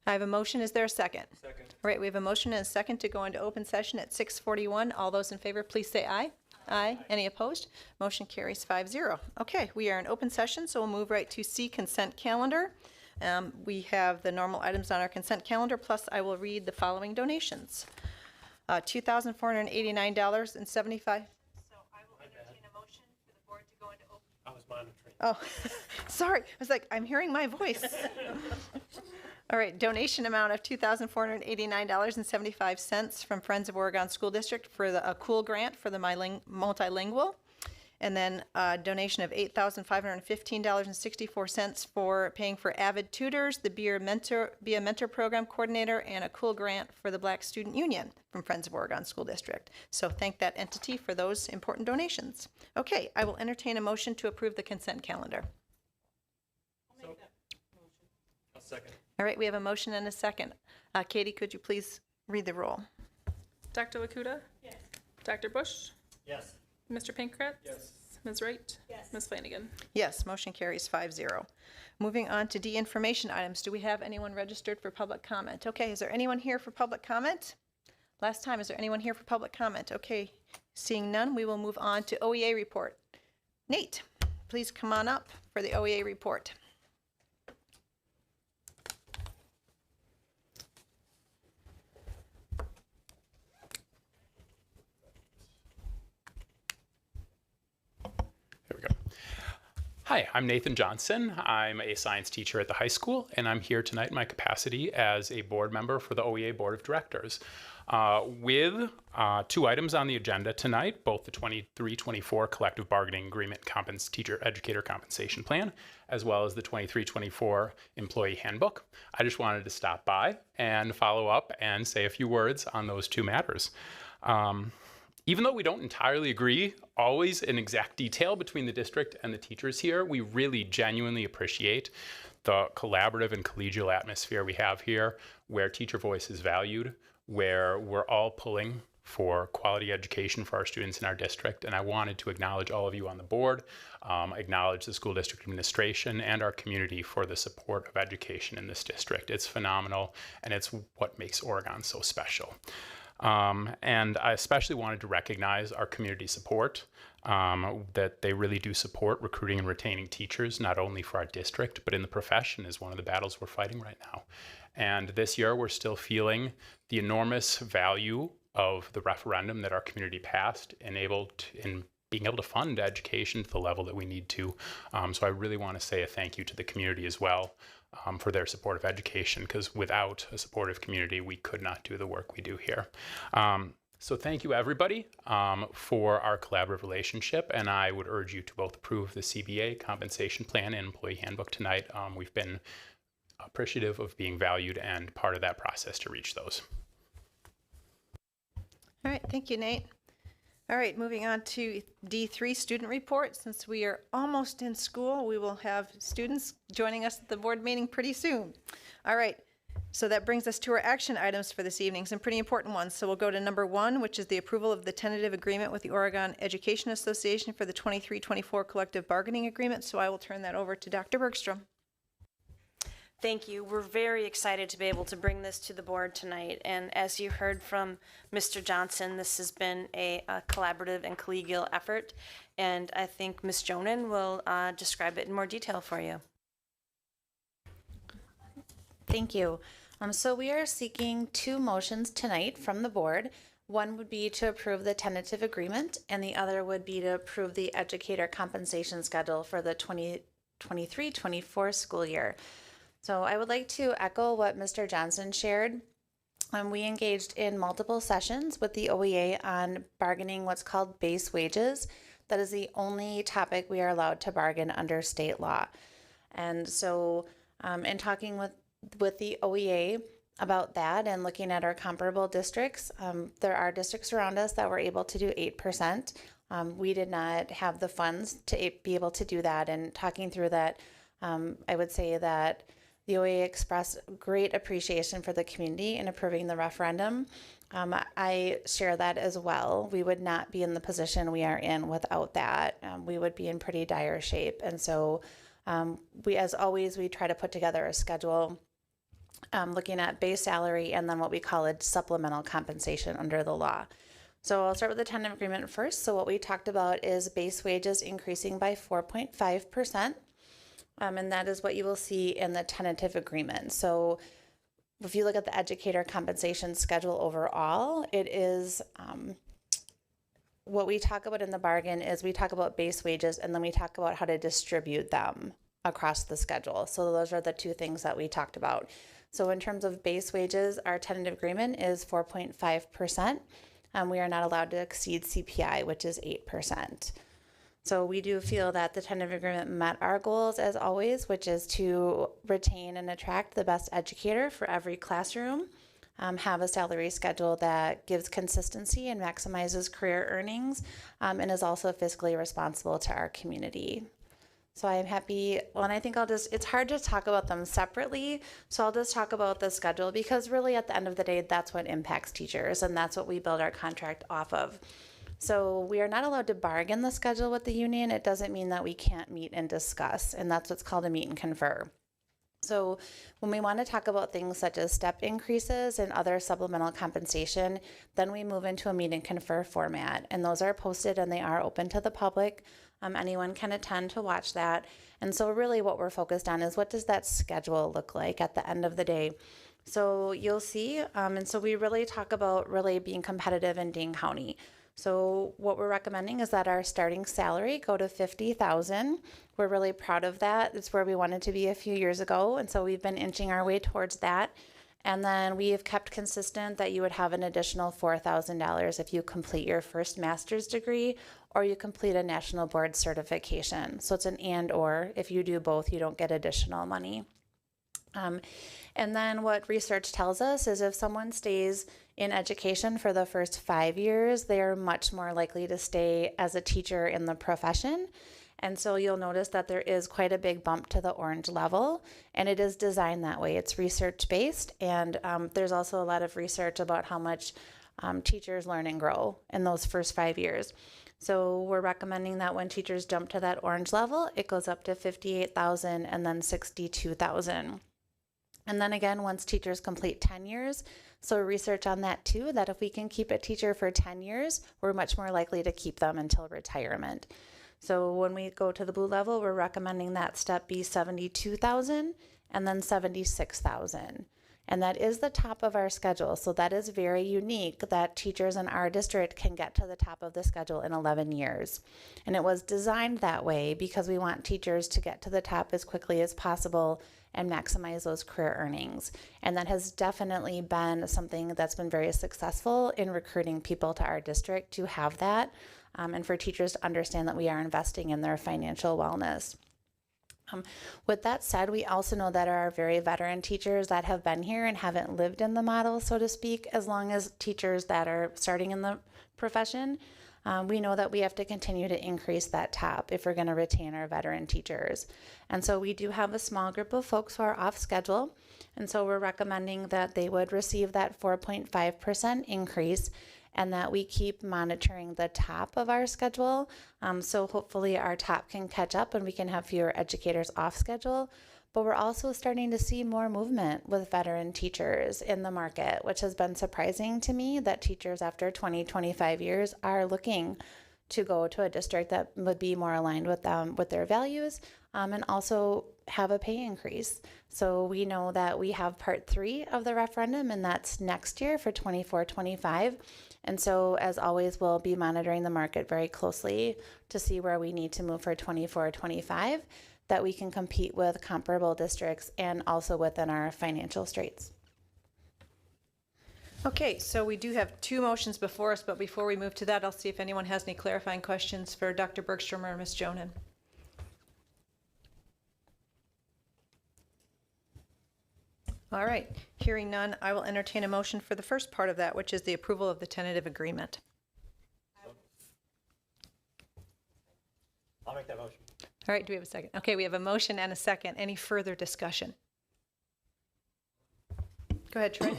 I have a motion. Is there a second? Second. All right, we have a motion and a second to go into open session at 6:41. All those in favor, please say aye. Aye. Any opposed? Motion carries 5-0. Okay, we are in open session, so we'll move right to C, consent calendar. We have the normal items on our consent calendar, plus I will read the following donations. $2,489.75. So I will entertain a motion for the board to go into open. I was monitoring. Oh, sorry. I was like, I'm hearing my voice. All right, donation amount of $2,489.75 from Friends of Oregon School District for a cool grant for the multilingual. And then a donation of $8,515.64 for paying for Avid Tutors, the Be a Mentor Program Coordinator, and a cool grant for the Black Student Union from Friends of Oregon School District. So thank that entity for those important donations. Okay, I will entertain a motion to approve the consent calendar. A second. All right, we have a motion and a second. Katie, could you please read the roll? Dr. Lakuta? Yes. Dr. Bush? Yes. Mr. Pankratz? Yes. Ms. Wright? Yes. Ms. Flanagan? Yes, motion carries 5-0. Moving on to D, information items. Do we have anyone registered for public comment? Okay, is there anyone here for public comment? Last time, is there anyone here for public comment? Okay, seeing none, we will move on to OEA report. Nate, please come on up for the OEA report. There we go. Hi, I'm Nathan Johnson. I'm a science teacher at the high school, and I'm here tonight in my capacity as a board member for the OEA Board of Directors. With two items on the agenda tonight, both the 23-24 Collective Bargaining Agreement Teacher Educator Compensation Plan, as well as the 23-24 Employee Handbook. I just wanted to stop by and follow up and say a few words on those two matters. Even though we don't entirely agree always in exact detail between the district and the teachers here, we really genuinely appreciate the collaborative and collegial atmosphere we have here, where teacher voice is valued, where we're all pulling for quality education for our students in our district. And I wanted to acknowledge all of you on the board, acknowledge the school district administration and our community for the support of education in this district. It's phenomenal, and it's what makes Oregon so special. And I especially wanted to recognize our community support, that they really do support recruiting and retaining teachers, not only for our district, but in the profession is one of the battles we're fighting right now. And this year, we're still feeling the enormous value of the referendum that our community passed in being able to fund education to the level that we need to. So I really want to say a thank you to the community as well. For their support of education, because without a supportive community, we could not do the work we do here. So thank you, everybody, for our collaborative relationship, and I would urge you to both approve the CBA compensation plan and employee handbook tonight. We've been appreciative of being valued and part of that process to reach those. All right, thank you, Nate. All right, moving on to D3, student report. Since we are almost in school, we will have students joining us at the board meeting pretty soon. All right, so that brings us to our action items for this evening, some pretty important ones. So we'll go to number 1, which is the approval of the tentative agreement with the Oregon Education Association for the 23-24 collective bargaining agreement. So I will turn that over to Dr. Bergstrom. Thank you. We're very excited to be able to bring this to the board tonight. And as you heard from Mr. Johnson, this has been a collaborative and collegial effort. And I think Ms. Jonan will describe it in more detail for you. Thank you. So we are seeking 2 motions tonight from the board. One would be to approve the tentative agreement, and the other would be to approve the educator compensation schedule for the 2023-24 school year. So I would like to echo what Mr. Johnson shared. We engaged in multiple sessions with the OEA on bargaining what's called base wages. That is the only topic we are allowed to bargain under state law. And so in talking with the OEA about that and looking at our comparable districts, there are districts around us that were able to do 8%. We did not have the funds to be able to do that. And talking through that, I would say that the OEA expressed great appreciation for the community in approving the referendum. I share that as well. We would not be in the position we are in without that. We would be in pretty dire shape. And so we, as always, we try to put together a schedule looking at base salary and then what we call a supplemental compensation under the law. So I'll start with the tentative agreement first. So what we talked about is base wages increasing by 4.5%. And that is what you will see in the tentative agreement. So if you look at the educator compensation schedule overall, it is what we talk about in the bargain is we talk about base wages and then we talk about how to distribute them across the schedule. So those are the two things that we talked about. So in terms of base wages, our tentative agreement is 4.5%. We are not allowed to exceed CPI, which is 8%. So we do feel that the tentative agreement met our goals as always, which is to retain and attract the best educator for every classroom, have a salary schedule that gives consistency and maximizes career earnings, and is also fiscally responsible to our community. So I'm happy, well, and I think it's hard to talk about them separately, so I'll just talk about the schedule because really at the end of the day, that's what impacts teachers and that's what we build our contract off of. So we are not allowed to bargain the schedule with the union. It doesn't mean that we can't meet and discuss, and that's what's called a meet and confer. So when we want to talk about things such as step increases and other supplemental compensation, then we move into a meet and confer format, and those are posted and they are open to the public. Anyone can attend to watch that. And so really what we're focused on is what does that schedule look like at the end of the day? So you'll see, and so we really talk about really being competitive in Dane County. So what we're recommending is that our starting salary go to $50,000. We're really proud of that. It's where we wanted to be a few years ago. And so we've been inching our way towards that. And then we have kept consistent that you would have an additional $4,000 if you complete your first master's degree or you complete a national board certification. So it's an and or. If you do both, you don't get additional money. And then what research tells us is if someone stays in education for the first 5 years, they are much more likely to stay as a teacher in the profession. And so you'll notice that there is quite a big bump to the orange level, and it is designed that way. It's research-based, and there's also a lot of research about how much teachers learn and grow in those first 5 years. So we're recommending that when teachers jump to that orange level, it goes up to $58,000 and then $62,000. And then again, once teachers complete 10 years, so research on that too, that if we can keep a teacher for 10 years, we're much more likely to keep them until retirement. So when we go to the blue level, we're recommending that step be $72,000 and then $76,000. And that is the top of our schedule. So that is very unique that teachers in our district can get to the top of the schedule in 11 years. And it was designed that way because we want teachers to get to the top as quickly as possible and maximize those career earnings. And that has definitely been something that's been very successful in recruiting people to our district to have that, and for teachers to understand that we are investing in their financial wellness. With that said, we also know that our very veteran teachers that have been here and haven't lived in the model, so to speak, as long as teachers that are starting in the profession, we know that we have to continue to increase that top if we're going to retain our veteran teachers. And so we do have a small group of folks who are off schedule. And so we're recommending that they would receive that 4.5% increase and that we keep monitoring the top of our schedule. So hopefully our top can catch up and we can have fewer educators off schedule. But we're also starting to see more movement with veteran teachers in the market, which has been surprising to me that teachers after 20, 25 years are looking to go to a district that would be more aligned with them, with their values, and also have a pay increase. So we know that we have part 3 of the referendum, and that's next year for 24-25. And so as always, we'll be monitoring the market very closely to see where we need to move for 24-25, that we can compete with comparable districts and also within our financial straits. Okay, so we do have 2 motions before us, but before we move to that, I'll see if anyone has any clarifying questions for Dr. Bergstrom or Ms. Jonan. All right, hearing none, I will entertain a motion for the first part of that, which is the approval of the tentative agreement. I'll make that motion. All right, do we have a second? Okay, we have a motion and a second. Any further discussion? Go ahead, Troy.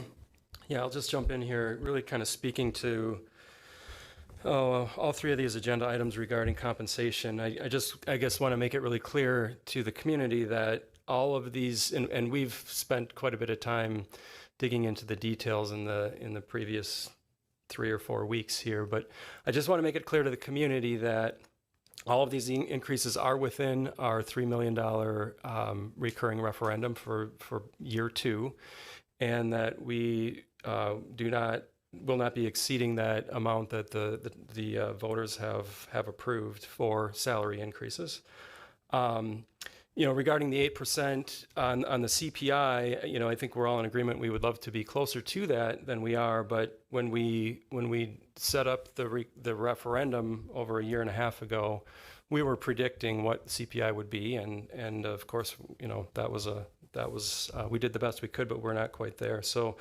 Yeah, I'll just jump in here, really kind of speaking to all 3 of these agenda items regarding compensation. I guess want to make it really clear to the community that all of these, and we've spent quite a bit of time digging into the details in the previous 3 or 4 weeks here, but I just want to make it clear to the community that all of these increases are within our $3 million recurring referendum for year 2, and that we will not be exceeding that amount that the voters have approved for salary increases. Regarding the 8% on the CPI, I think we're all in agreement. We would love to be closer to that than we are. But when we set up the referendum over a year and a half ago, we were predicting what CPI would be, and of course, that was we did the best we could, but we're not quite there. So.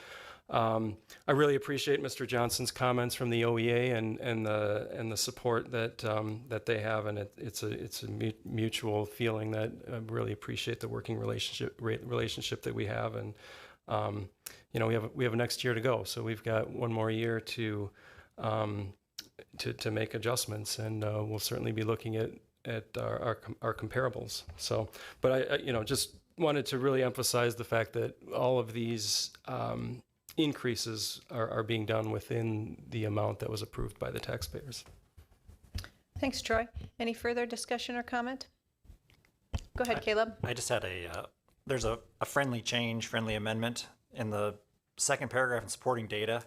I really appreciate Mr. Johnson's comments from the OEA and the support that they have, and it's a mutual feeling that I really appreciate the working relationship that we have, and we have a next year to go, so we've got one more year to make adjustments, and we'll certainly be looking at our comparables. So, but I just wanted to really emphasize the fact that all of these increases are being done within the amount that was approved by the taxpayers. Thanks, Troy. Any further discussion or comment? Go ahead, Caleb. I just had there's a friendly amendment in the second paragraph in supporting data.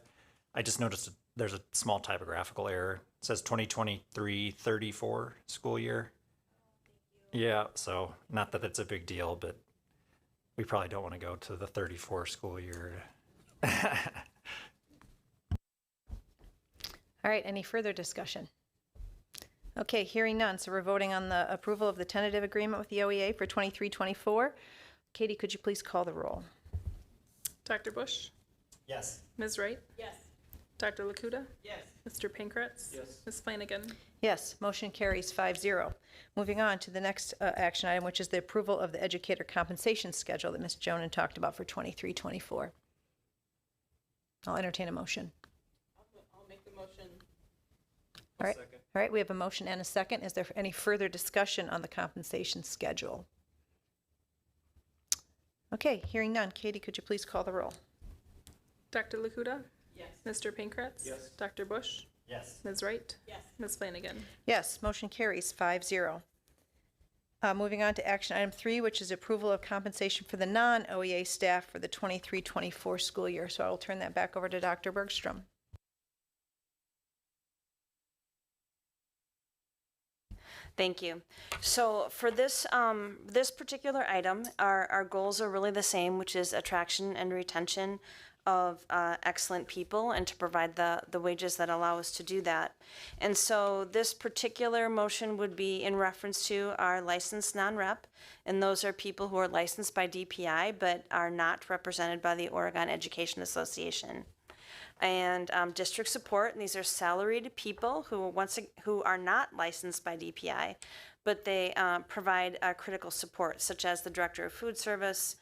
I just noticed there's a small typographical error. It says 2023-34 school year. Yeah, so not that it's a big deal, but we probably don't want to go to the 34 school year. All right, any further discussion? Okay, hearing none, so we're voting on the approval of the tentative agreement with the OEA for 23-24. Katie, could you please call the roll? Dr. Bush? Yes. Ms. Wright? Yes. Dr. Lakuta? Yes. Mr. Pankratz? Yes. Ms. Flanagan? Yes, motion carries 5-0. Moving on to the next action item, which is the approval of the educator compensation schedule that Ms. Jonan talked about for 23-24. I'll entertain a motion. I'll make the motion. All right. All right, we have a motion and a second. Is there any further discussion on the compensation schedule? Okay, hearing none. Katie, could you please call the roll? Dr. Lakuta? Yes. Mr. Pankratz? Yes. Dr. Bush? Yes. Ms. Wright? Yes. Ms. Flanagan? Yes, motion carries 5-0. Moving on to action item 3, which is approval of compensation for the non-OEA staff for the 23-24 school year. So I will turn that back over to Dr. Bergstrom. Thank you. So for this this particular item, our goals are really the same, which is attraction and retention of excellent people and to provide the wages that allow us to do that. And so this particular motion would be in reference to our licensed non-rep, and those are people who are licensed by DPI but are not represented by the Oregon Education Association. And district support, and these are salaried people who are not licensed by DPI, but they provide critical support, such as the director of food service,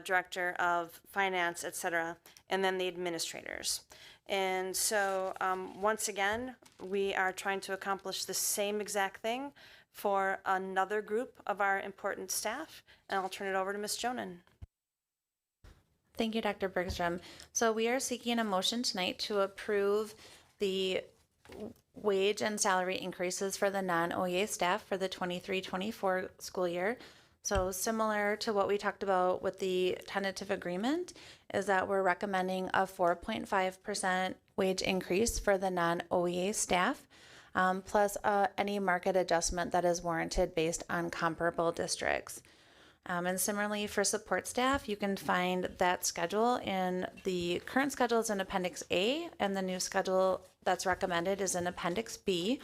director of finance, etc., and then the administrators. And so once again, we are trying to accomplish the same exact thing for another group of our important staff, and I'll turn it over to Ms. Jonan. Thank you, Dr. Bergstrom. So we are seeking a motion tonight to approve the wage and salary increases for the non-OEA staff for the 23-24 school year. So similar to what we talked about with the tentative agreement is that we're recommending a 4.5% wage increase for the non-OEA staff, plus any market adjustment that is warranted based on comparable districts. And similarly for support staff, you can find that schedule in the current schedule is in Appendix A, and the new schedule that's recommended is in Appendix B.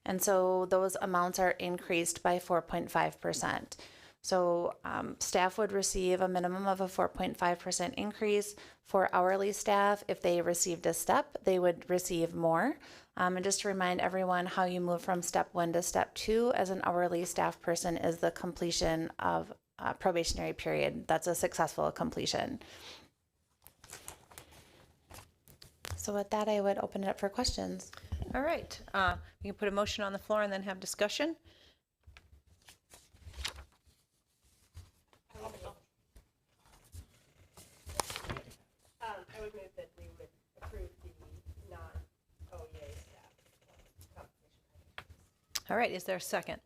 And so those amounts are increased by 4.5%. So staff would receive a minimum of a 4.5% increase. For hourly staff, if they received a step, they would receive more. And just to remind everyone how you move from step 1 to step 2 as an hourly staff person is the completion of probationary period. That's a successful completion. So with that, I would open it up for questions. All right, we can put a motion on the floor and then have discussion. I'll All right, is there a second?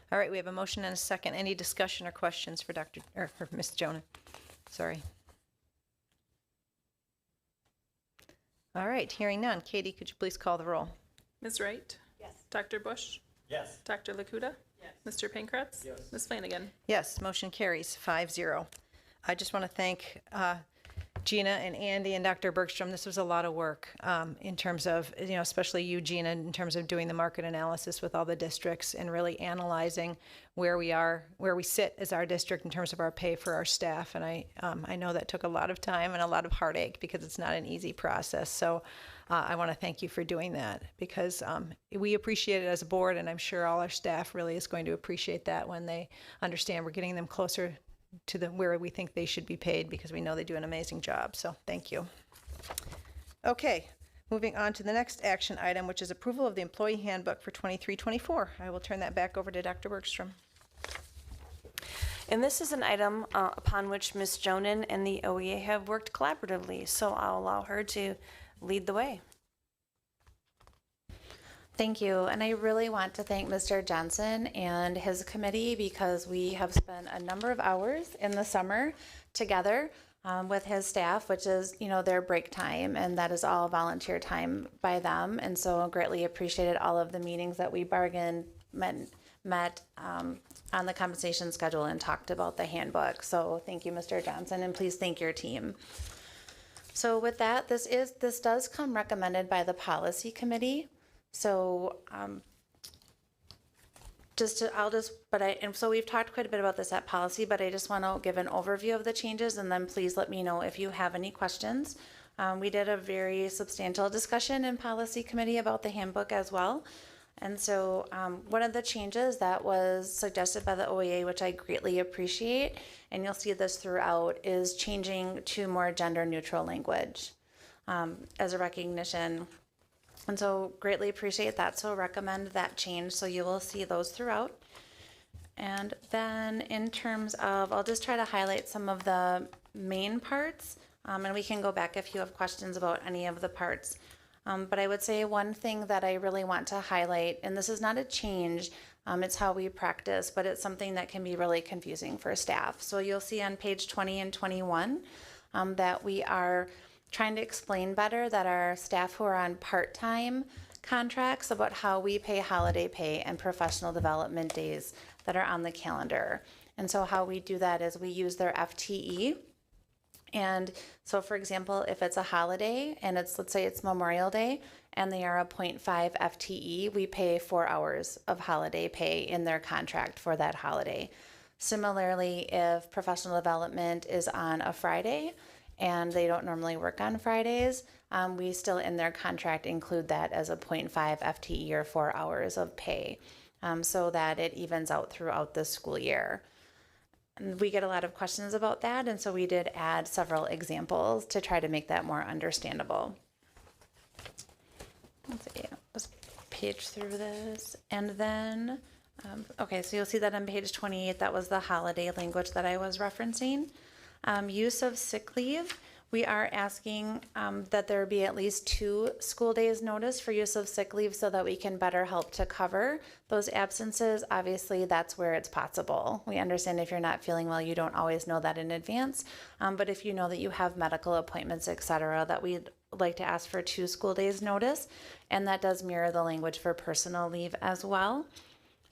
All right, we have a motion and a second. Any discussion or questions for for Ms. Jonan? Sorry. All right, hearing none. Katie, could you please call the roll? Ms. Wright? Yes. Dr. Bush? Yes. Dr. Lakuta? Yes. Mr. Pankratz? Yes. Ms. Flanagan? Yes, motion carries 5-0. I just want to thank Gina and Andy and Dr. Bergstrom. This was a lot of work in terms of, especially you, Gina, in terms of doing the market analysis with all the districts and really analyzing where we sit as our district in terms of our pay for our staff. And I know that took a lot of time and a lot of heartache because it's not an easy process. So I want to thank you for doing that because we appreciate it as a board, and I'm sure all our staff really is going to appreciate that when they understand we're getting them closer to where we think they should be paid, because we know they do an amazing job. So thank you. Okay, moving on to the next action item, which is approval of the employee handbook for 23-24. I will turn that back over to Dr. Bergstrom. And this is an item upon which Ms. Jonan and the OEA have worked collaboratively, so I'll allow her to lead the way. Thank you. And I really want to thank Mr. Johnson and his committee because we have spent a number of hours in the summer together with his staff, which is, their break time, and that is all volunteer time by them. And so greatly appreciated all of the meetings that we bargained, met on the compensation schedule and talked about the handbook. So thank you, Mr. Johnson, and please thank your team. So with that, this does come recommended by the policy committee. So so we've talked quite a bit about this at policy, but I just want to give an overview of the changes, and then please let me know if you have any questions. We did a very substantial discussion in policy committee about the handbook as well. And so one of the changes that was suggested by the OEA, which I greatly appreciate, and you'll see this throughout, is changing to more gender neutral language as a recognition. And so greatly appreciate that. So recommend that change. So you will see those throughout. And then in terms of, I'll just try to highlight some of the main parts, and we can go back if you have questions about any of the parts. But I would say one thing that I really want to highlight, and this is not a change, it's how we practice, but it's something that can be really confusing for staff. So you'll see on page 20 and 21 that we are trying to explain better that our staff who are on part-time contracts about how we pay holiday pay and professional development days that are on the calendar. And so how we do that is we use their FTE. And so for example, if it's a holiday and let's say it's Memorial Day and they are a 0.5 FTE, we pay 4 hours of holiday pay in their contract for that holiday. Similarly, if professional development is on a Friday and they don't normally work on Fridays, we still in their contract include that as a 0.5 FTE or 4 hours of pay, so that it evens out throughout the school year. And we get a lot of questions about that, and so we did add several examples to try to make that more understandable. Let's see, let's page through this. And then, okay, so you'll see that on page 28, that was the holiday language that I was referencing. Use of sick leave, we are asking that there be at least 2 school days notice for use of sick leave so that we can better help to cover those absences. Obviously, that's where it's possible. We understand if you're not feeling well, you don't always know that in advance. But if you know that you have medical appointments, etc., that we'd like to ask for 2 school days notice. And that does mirror the language for personal leave as well.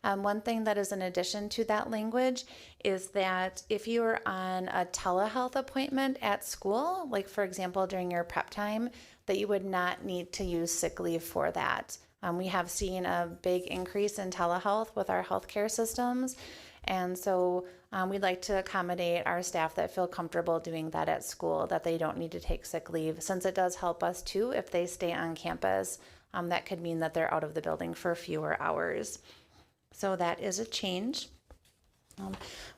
One thing that is in addition to that language is that if you are on a telehealth appointment at school, like for example during your prep time, that you would not need to use sick leave for that. We have seen a big increase in telehealth with our healthcare systems, and so we'd like to accommodate our staff that feel comfortable doing that at school, that they don't need to take sick leave, since it does help us too if they stay on campus. That could mean that they're out of the building for fewer hours. So that is a change.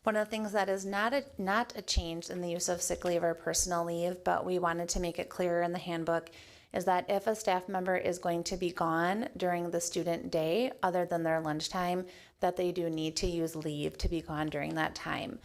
One of the things that is not a change in the use of sick leave or personal leave, but we wanted to make it clearer in the handbook, is that if a staff member is going to be gone during the student day, other than their lunchtime, that they do need to use leave to be gone during that time.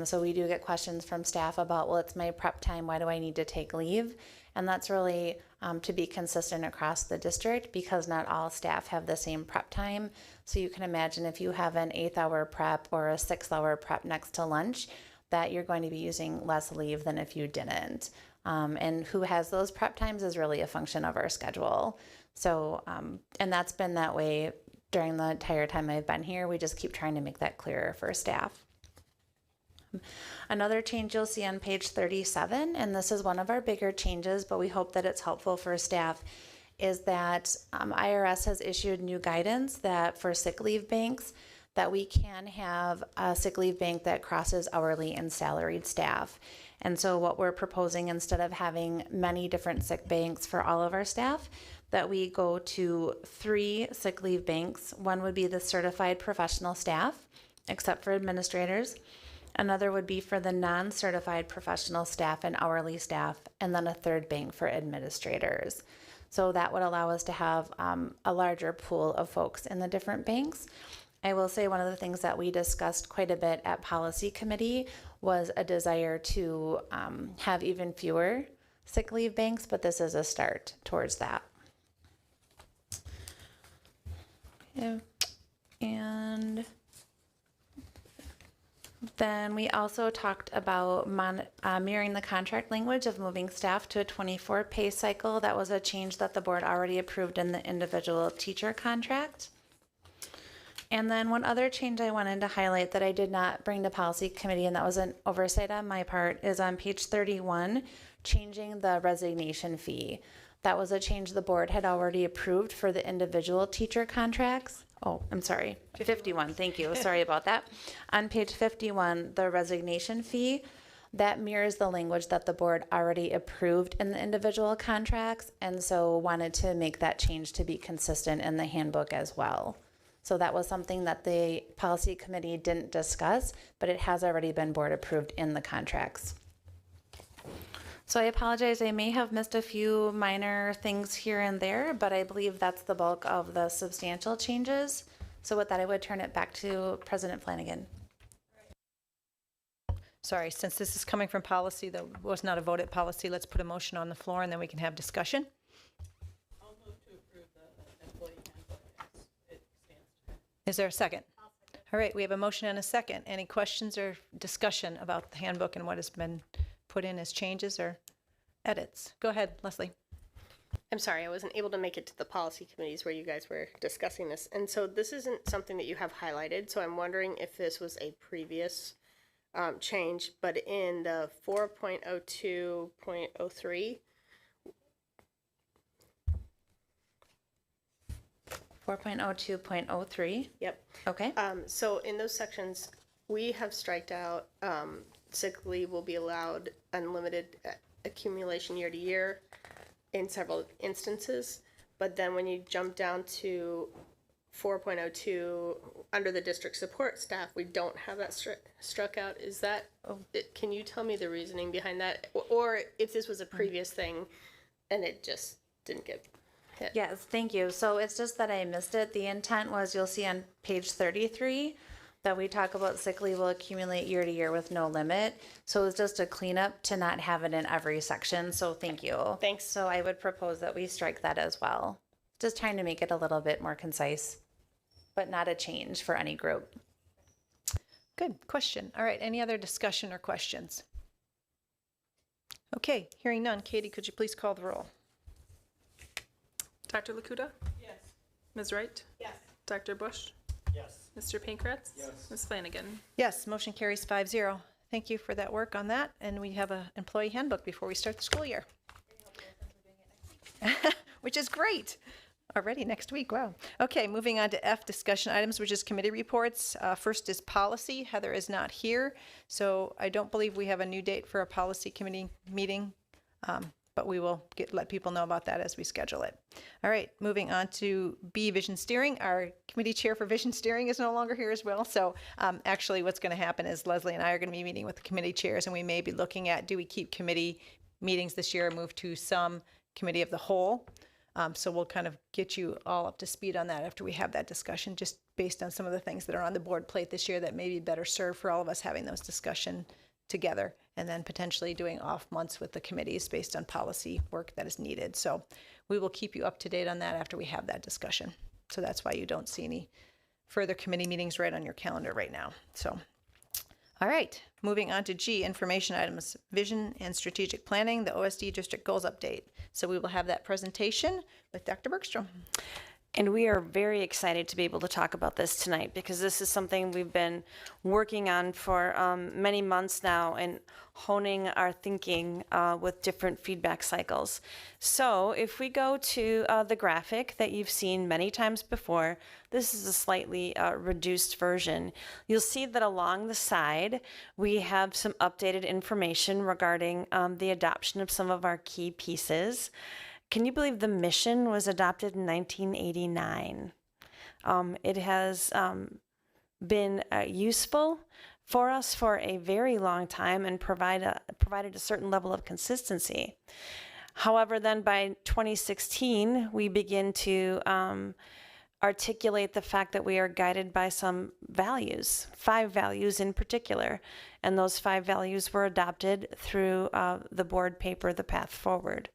So we do get questions from staff about, well, it's my prep time, why do I need to take leave? And that's really to be consistent across the district, because not all staff have the same prep time. So you can imagine if you have an 8-hour prep or a 6-hour prep next to lunch, that you're going to be using less leave than if you didn't. And who has those prep times is really a function of our schedule. So, and that's been that way during the entire time I've been here. We just keep trying to make that clearer for staff. Another change you'll see on page 37, and this is one of our bigger changes, but we hope that it's helpful for staff, is that IRS has issued new guidance that for sick leave banks, that we can have a sick leave bank that crosses hourly and salaried staff. And so what we're proposing, instead of having many different sick banks for all of our staff, that we go to 3 sick leave banks. One would be the certified professional staff, except for administrators. Another would be for the non-certified professional staff and hourly staff, and then a third bank for administrators. So that would allow us to have a larger pool of folks in the different banks. I will say one of the things that we discussed quite a bit at policy committee was a desire to have even fewer sick leave banks, but this is a start towards that. Yeah. And then we also talked about mirroring the contract language of moving staff to a 24 pay cycle. That was a change that the board already approved in the individual teacher contract. And then one other change I wanted to highlight that I did not bring to policy committee, and that was an oversight on my part, is on page 31, changing the resignation fee. That was a change the board had already approved for the individual teacher contracts. Oh, I'm sorry, 51, thank you, sorry about that. On page 51, the resignation fee, that mirrors the language that the board already approved in the individual contracts, and so wanted to make that change to be consistent in the handbook as well. So that was something that the policy committee didn't discuss, but it has already been board approved in the contracts. So I apologize, I may have missed a few minor things here and there, but I believe that's the bulk of the substantial changes. So with that, I would turn it back to President Flanagan. Sorry, since this is coming from policy, that was not a vote at policy, let's put a motion on the floor and then we can have discussion. I'll move to approve the employee handbook as it stands. Is there a second? All right, we have a motion and a second. Any questions or discussion about the handbook and what has been put in as changes or edits? Go ahead, Leslie. I'm sorry, I wasn't able to make it to the policy committees where you guys were discussing this. And so this isn't something that you have highlighted. So I'm wondering if this was a previous change, but in the 4.02.03, 4.02.03. yep. Okay. So in those sections, we have striked out sick leave will be allowed unlimited accumulation year to year in several instances. But then when you jump down to 4.02 under the district support staff, we don't have that struck out. Is that, can you tell me the reasoning behind that? Or if this was a previous thing and it just didn't get hit? Yes, thank you. So it's just that I missed it. The intent was, you'll see on page 33 that we talk about sick leave will accumulate year to year with no limit. So it's just a cleanup to not have it in every section. So thank you. Thanks. So I would propose that we strike that as well. Just trying to make it a little bit more concise, but not a change for any group. Good question. All right, any other discussion or questions? Okay, hearing none. Katie, could you please call the roll? Dr. Lakuta? Yes. Ms. Wright? Yes. Dr. Bush? Yes. Mr. Pankratz? Yes. Ms. Flanagan? Yes, motion carries 5-0. Thank you for that work on that. And we have an employee handbook before we start the school year. Which is great. Already next week, wow. Okay, moving on to F, discussion items, which is committee reports. First is policy. Heather is not here, so I don't believe we have a new date for a policy committee meeting, but we will let people know about that as we schedule it. All right, moving on to B, vision steering. Our committee chair for vision steering is no longer here as well, so actually what's going to happen is Leslie and I are going to be meeting with the committee chairs, and we may be looking at, do we keep committee meetings this year or move to some committee of the whole? So we'll kind of get you all up to speed on that after we have that discussion, just based on some of the things that are on the board plate this year that may be better served for all of us having those discussion together, and then potentially doing off months with the committees based on policy work that is needed. So we will keep you up to date on that after we have that discussion. So that's why you don't see any further committee meetings right on your calendar right now. So, all right, moving on to G, information items, vision and strategic planning, the OSD district goals update. So we will have that presentation with Dr. Bergstrom. And we are very excited to be able to talk about this tonight because this is something we've been working on for many months now and honing our thinking with different feedback cycles. So if we go to the graphic that you've seen many times before, this is a slightly reduced version. You'll see that along the side, we have some updated information regarding the adoption of some of our key pieces. Can you believe the mission was adopted in 1989? It has been useful for us for a very long time and provided a certain level of consistency. However, then by 2016, we begin to articulate the fact that we are guided by some values, 5 values in particular, and those 5 values were adopted through the board paper, The Path Forward.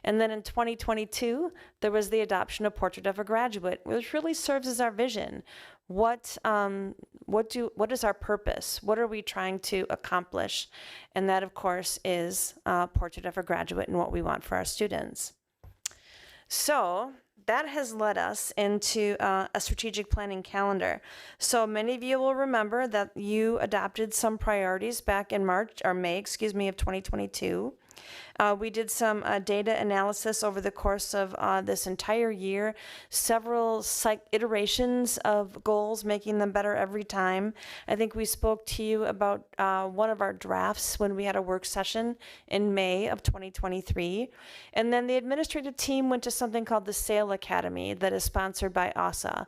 And then in 2022, there was the adoption of Portrait of a Graduate, which really serves as our vision. What is our purpose? What are we trying to accomplish? And that, of course, is Portrait of a Graduate and what we want for our students. So that has led us into a strategic planning calendar. So many of you will remember that you adopted some priorities back in May, of 2022. We did some data analysis over the course of this entire year, several iterations of goals, making them better every time. I think we spoke to you about one of our drafts when we had a work session in May of 2023. And then the administrative team went to something called the SAIL Academy that is sponsored by ASA,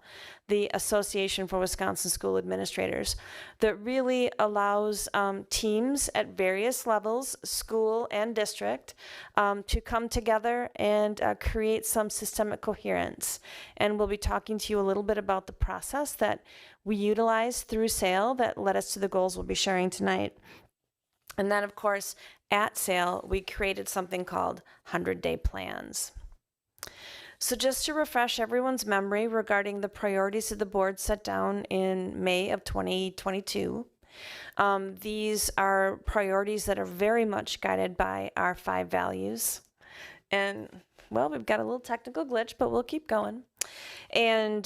the Association for Wisconsin School Administrators, that really allows teams at various levels, school and district, to come together and create some systemic coherence. And we'll be talking to you a little bit about the process that we utilize through SAIL that led us to the goals we'll be sharing tonight. And then, of course, at SAIL, we created something called 100-day plans. So just to refresh everyone's memory regarding the priorities of the board set down in May of 2022, these are priorities that are very much guided by our 5 values. And, well, we've got a little technical glitch, but we'll keep going. And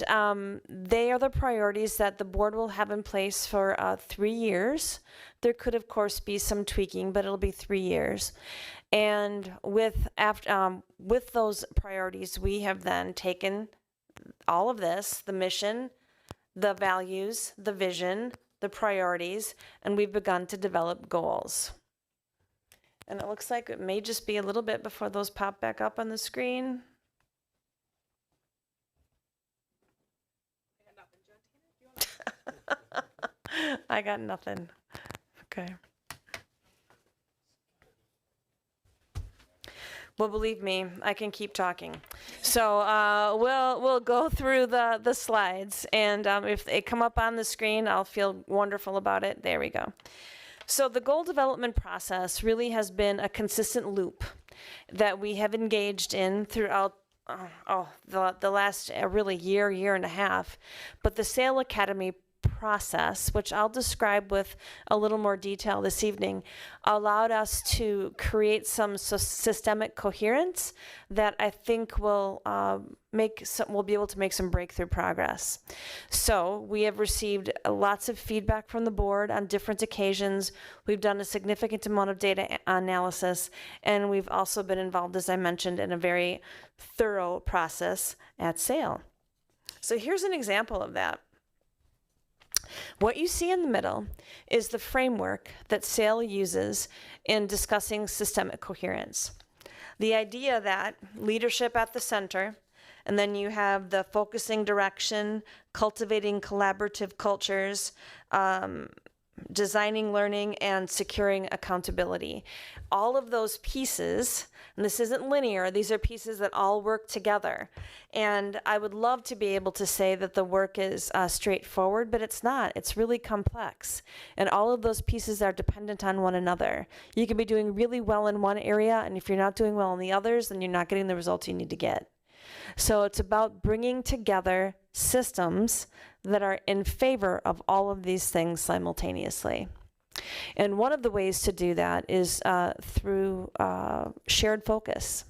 they are the priorities that the board will have in place for 3 years. There could, of course, be some tweaking, but it'll be 3 years. And with those priorities, we have then taken all of this, the mission, the values, the vision, the priorities, and we've begun to develop goals. And it looks like it may just be a little bit before those pop back up on the screen. I got nothing. Okay. Well, believe me, I can keep talking. So we'll go through the slides, and if they come up on the screen, I'll feel wonderful about it. There we go. So the goal development process really has been a consistent loop that we have engaged in throughout the last really year and a half. But the SAIL Academy process, which I'll describe with a little more detail this evening, allowed us to create some systemic coherence that I think will we'll be able to make some breakthrough progress. So we have received lots of feedback from the board on different occasions. We've done a significant amount of data analysis, and we've also been involved, as I mentioned, in a very thorough process at SAIL. So here's an example of that. What you see in the middle is the framework that SAIL uses in discussing systemic coherence. The idea that leadership at the center, and then you have the focusing direction, cultivating collaborative cultures, designing learning, and securing accountability. All of those pieces, and this isn't linear, these are pieces that all work together. And I would love to be able to say that the work is straightforward, but it's not. It's really complex. And all of those pieces are dependent on one another. You can be doing really well in one area, and if you're not doing well in the others, then you're not getting the results you need to get. So it's about bringing together systems that are in favor of all of these things simultaneously. And one of the ways to do that is through shared focus.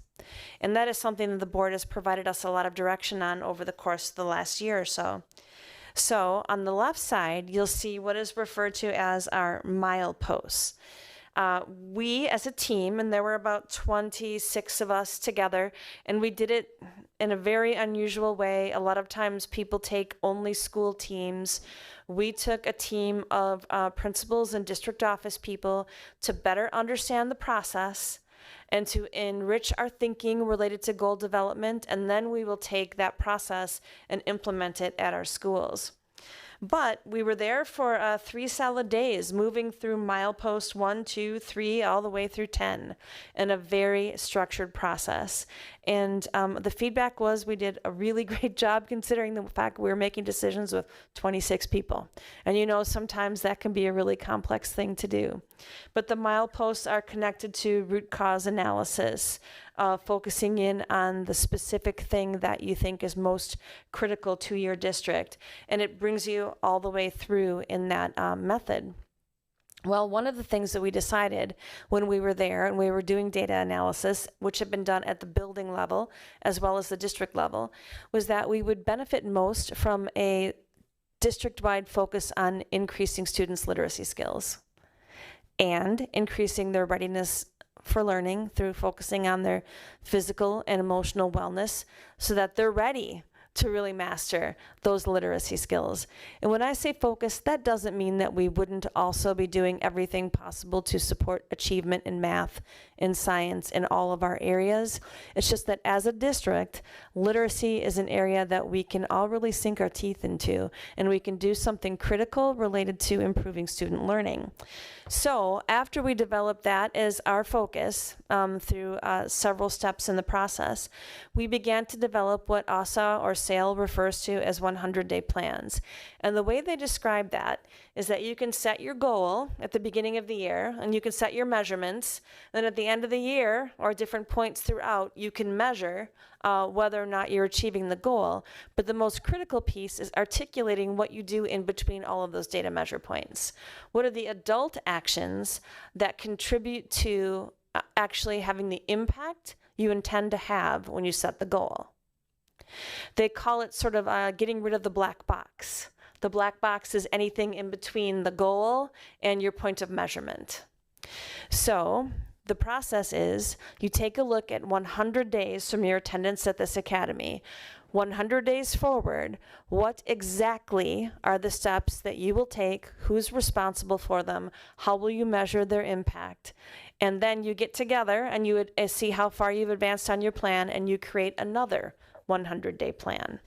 And that is something that the board has provided us a lot of direction on over the course of the last year or so. So on the left side, you'll see what is referred to as our mileposts. We as a team, and there were about 26 of us together, and we did it in a very unusual way. A lot of times people take only school teams. We took a team of principals and district office people to better understand the process and to enrich our thinking related to goal development, and then we will take that process and implement it at our schools. But we were there for 3 solid days, moving through milepost 1, 2, 3, all the way through 10 in a very structured process. And the feedback was we did a really great job considering the fact we were making decisions with 26 people. And you know, sometimes that can be a really complex thing to do. But the mileposts are connected to root cause analysis, focusing in on the specific thing that you think is most critical to your district. And it brings you all the way through in that method. Well, one of the things that we decided when we were there and we were doing data analysis, which had been done at the building level as well as the district level, was that we would benefit most from a district-wide focus on increasing students' literacy skills and increasing their readiness for learning through focusing on their physical and emotional wellness so that they're ready to really master those literacy skills. And when I say focus, that doesn't mean that we wouldn't also be doing everything possible to support achievement in math, in science, in all of our areas. It's just that as a district, literacy is an area that we can all really sink our teeth into, and we can do something critical related to improving student learning. So after we developed that as our focus through several steps in the process, we began to develop what ASA or SAIL refers to as 100-day plans. And the way they describe that is that you can set your goal at the beginning of the year, and you can set your measurements. Then at the end of the year, or different points throughout, you can measure whether or not you're achieving the goal. But the most critical piece is articulating what you do in between all of those data measure points. What are the adult actions that contribute to actually having the impact you intend to have when you set the goal? They call it sort of getting rid of the black box. The black box is anything in between the goal and your point of measurement. So the process is you take a look at 100 days from your attendance at this academy. 100 days forward, what exactly are the steps that you will take? Who's responsible for them? How will you measure their impact? And then you get together and you would see how far you've advanced on your plan, and you create another 100-day plan.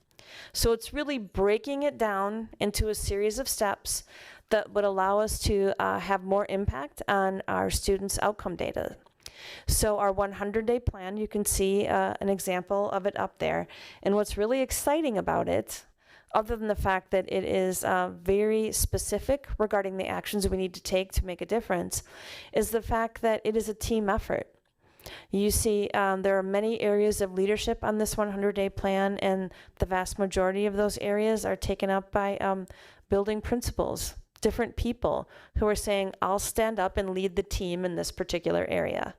So it's really breaking it down into a series of steps that would allow us to have more impact on our students' outcome data. So our 100-day plan, you can see an example of it up there. And what's really exciting about it, other than the fact that it is very specific regarding the actions we need to take to make a difference, is the fact that it is a team effort. You see, there are many areas of leadership on this 100-day plan, and the vast majority of those areas are taken up by building principals, different people who are saying, I'll stand up and lead the team in this particular area.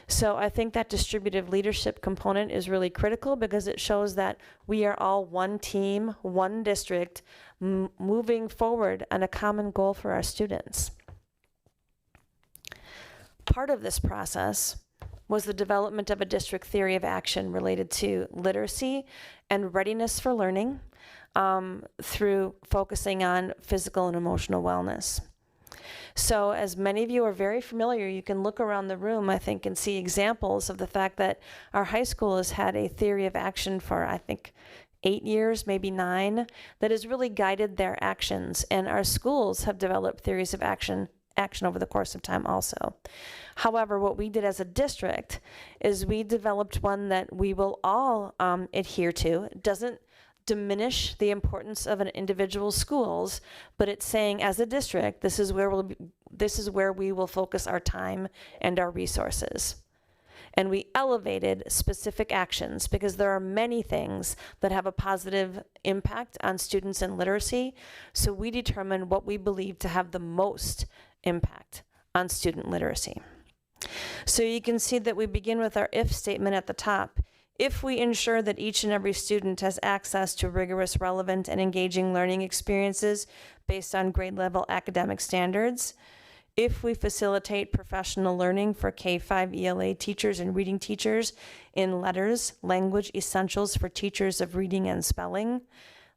So I think that distributive leadership component is really critical because it shows that we are all one team, one district, moving forward on a common goal for our students. Part of this process was the development of a district theory of action related to literacy and readiness for learning through focusing on physical and emotional wellness. So as many of you are very familiar, you can look around the room, I think, and see examples of the fact that our high school has had a theory of action for, I think, 8 years, maybe 9, that has really guided their actions. And our schools have developed theories of action over the course of time also. However, what we did as a district is we developed one that we will all adhere to. It doesn't diminish the importance of an individual schools, but it's saying as a district, this is where we will focus our time and our resources. And we elevated specific actions because there are many things that have a positive impact on students and literacy. So we determined what we believe to have the most impact on student literacy. So you can see that we begin with our if statement at the top. If we ensure that each and every student has access to rigorous, relevant, and engaging learning experiences based on grade level academic standards, if we facilitate professional learning for K-5 ELA teachers and reading teachers in letters, language essentials for teachers of reading and spelling,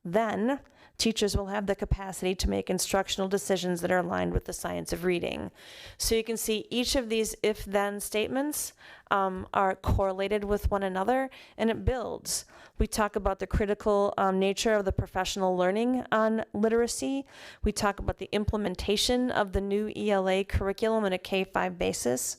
then teachers will have the capacity to make instructional decisions that are aligned with the science of reading. So you can see each of these if-then statements are correlated with one another, and it builds. We talk about the critical nature of the professional learning on literacy. We talk about the implementation of the new ELA curriculum on a K-5 basis.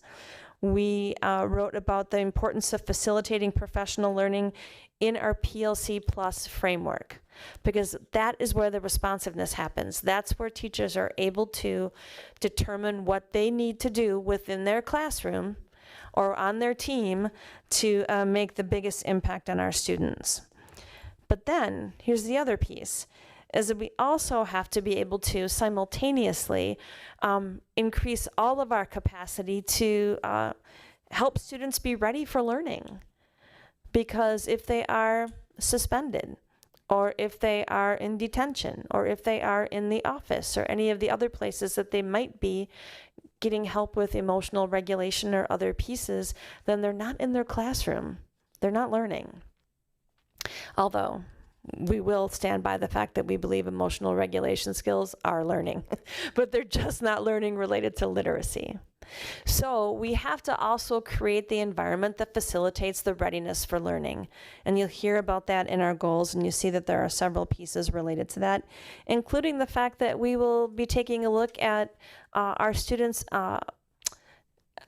We wrote about the importance of facilitating professional learning in our PLC Plus framework, because that is where the responsiveness happens. That's where teachers are able to determine what they need to do within their classroom or on their team to make the biggest impact on our students. But then, here's the other piece, is that we also have to be able to simultaneously increase all of our capacity to help students be ready for learning. Because if they are suspended, or if they are in detention, or if they are in the office, or any of the other places that they might be getting help with emotional regulation or other pieces, then they're not in their classroom. They're not learning. Although, we will stand by the fact that we believe emotional regulation skills are learning, but they're just not learning related to literacy. So we have to also create the environment that facilitates the readiness for learning. And you'll hear about that in our goals, and you see that there are several pieces related to that, including the fact that we will be taking a look at our students'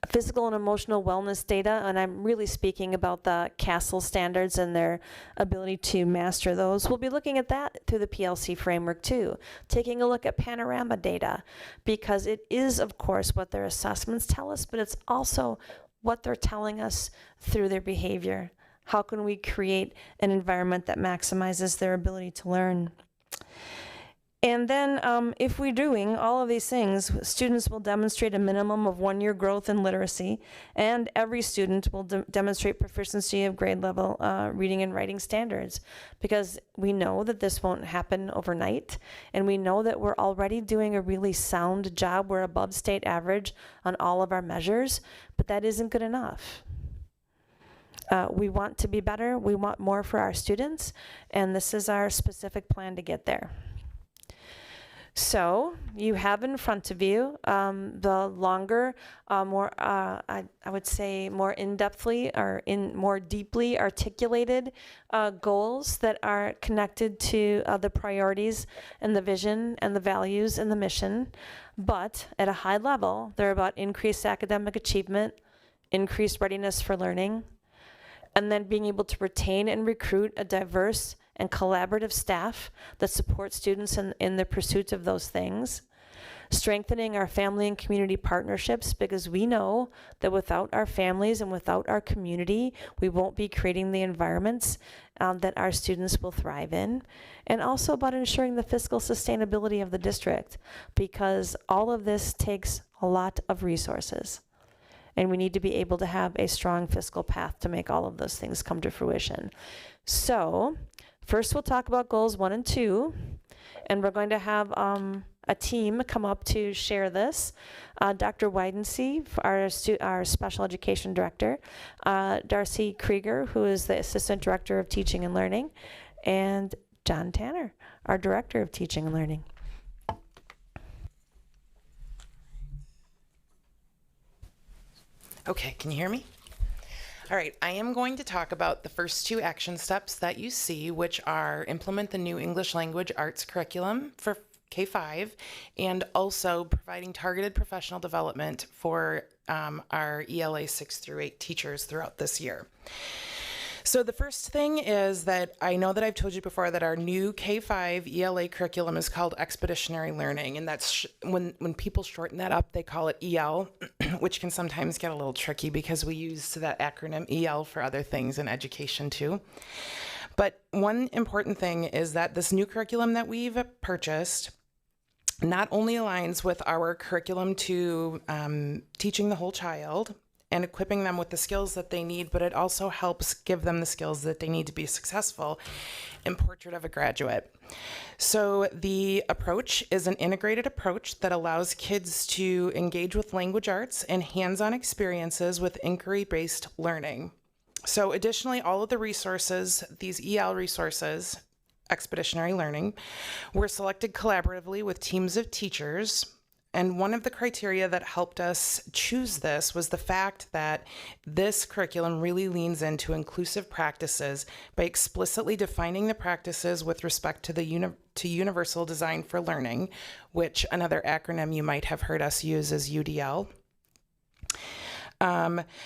physical and emotional wellness data, and I'm really speaking about the CASEL standards and their ability to master those. We'll be looking at that through the PLC framework too, taking a look at panorama data, because it is, of course, what their assessments tell us, but it's also what they're telling us through their behavior. How can we create an environment that maximizes their ability to learn? And then if we're doing all of these things, students will demonstrate a minimum of 1 year growth in literacy, and every student will demonstrate proficiency of grade level reading and writing standards, because we know that this won't happen overnight, and we know that we're already doing a really sound job. We're above state average on all of our measures, but that isn't good enough. We want to be better. We want more for our students, and this is our specific plan to get there. So you have in front of you the longer, more, I would say more in-depthly or more deeply articulated goals that are connected to the priorities and the vision and the values and the mission. But at a high level, they're about increased academic achievement, increased readiness for learning, and then being able to retain and recruit a diverse and collaborative staff that support students in the pursuit of those things. Strengthening our family and community partnerships, because we know that without our families and without our community, we won't be creating the environments that our students will thrive in. And also about ensuring the fiscal sustainability of the district, because all of this takes a lot of resources. And we need to be able to have a strong fiscal path to make all of those things come to fruition. So, first we'll talk about goals 1 and 2, and we're going to have a team come up to share this. Dr. Weidensee, our special education director, Darcy Krieger, who is the assistant director of teaching and learning, and John Tanner, our director of teaching and learning. Okay, can you hear me? All right, I am going to talk about the first two action steps that you see, which are implement the new English language arts curriculum for K-5 and also providing targeted professional development for our ELA 6 through 8 teachers throughout this year. So the first thing is that I know that I've told you before that our new K-5 ELA curriculum is called Expeditionary Learning, and that's when people shorten that up, they call it EL, which can sometimes get a little tricky because we use that acronym EL for other things in education too. But one important thing is that this new curriculum that we've purchased not only aligns with our curriculum to teaching the whole child and equipping them with the skills that they need, but it also helps give them the skills that they need to be successful in Portrait of a Graduate. So the approach is an integrated approach that allows kids to engage with language arts and hands-on experiences with inquiry-based learning. So additionally, all of the resources, these EL resources, Expeditionary Learning, were selected collaboratively with teams of teachers. And one of the criteria that helped us choose this was the fact that this curriculum really leans into inclusive practices by explicitly defining the practices with respect to the Universal Design for Learning, which another acronym you might have heard us use is UDL.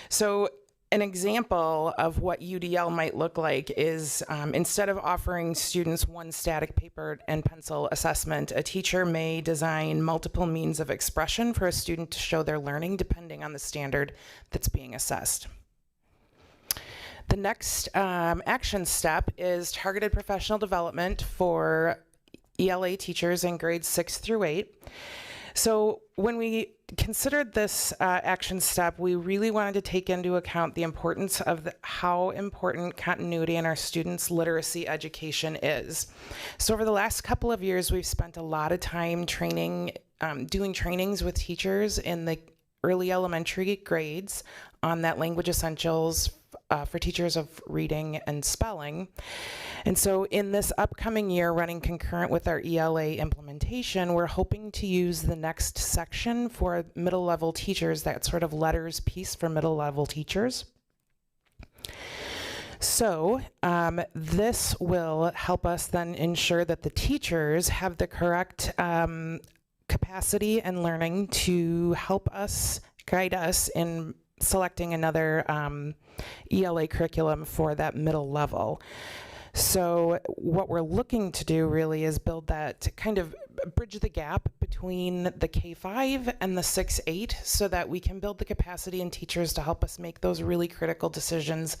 So an example of what UDL might look like is instead of offering students one static paper and pencil assessment, a teacher may design multiple means of expression for a student to show their learning depending on the standard that's being assessed. The next action step is targeted professional development for ELA teachers in grades 6 through 8. So when we considered this action step, we really wanted to take into account the importance of how important continuity in our students' literacy education is. So over the last couple of years, we've spent a lot of time training, doing trainings with teachers in the early elementary grades on that language essentials for teachers of reading and spelling. And so in this upcoming year, running concurrent with our ELA implementation, we're hoping to use the next section for middle level teachers, that sort of letters piece for middle level teachers. So this will help us then ensure that the teachers have the correct capacity and learning to help us, guide us in selecting another ELA curriculum for that middle level. So what we're looking to do really is build that, kind of bridge the gap between the K-5 and the 6-8 so that we can build the capacity in teachers to help us make those really critical decisions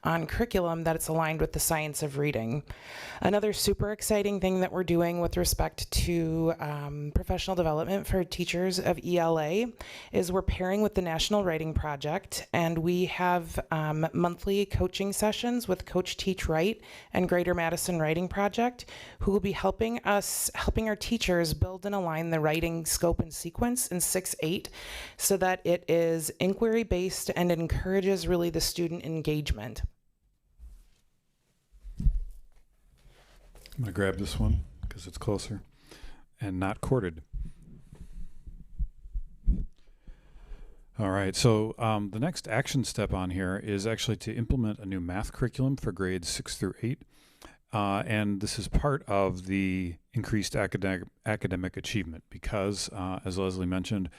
on curriculum that it's aligned with the science of reading. Another super exciting thing that we're doing with respect to professional development for teachers of ELA is we're pairing with the National Writing Project, and we have monthly coaching sessions with Coach Teach Write and Greater Madison Writing Project, who will be helping our teachers build and align the writing scope and sequence in 6-8 so that it is inquiry-based and encourages really the student engagement. I'm going to grab this one because it's closer and not corded. All right, so the next action step on here is actually to implement a new math curriculum for grades 6 through 8. And this is part of the increased academic achievement because, as Leslie mentioned,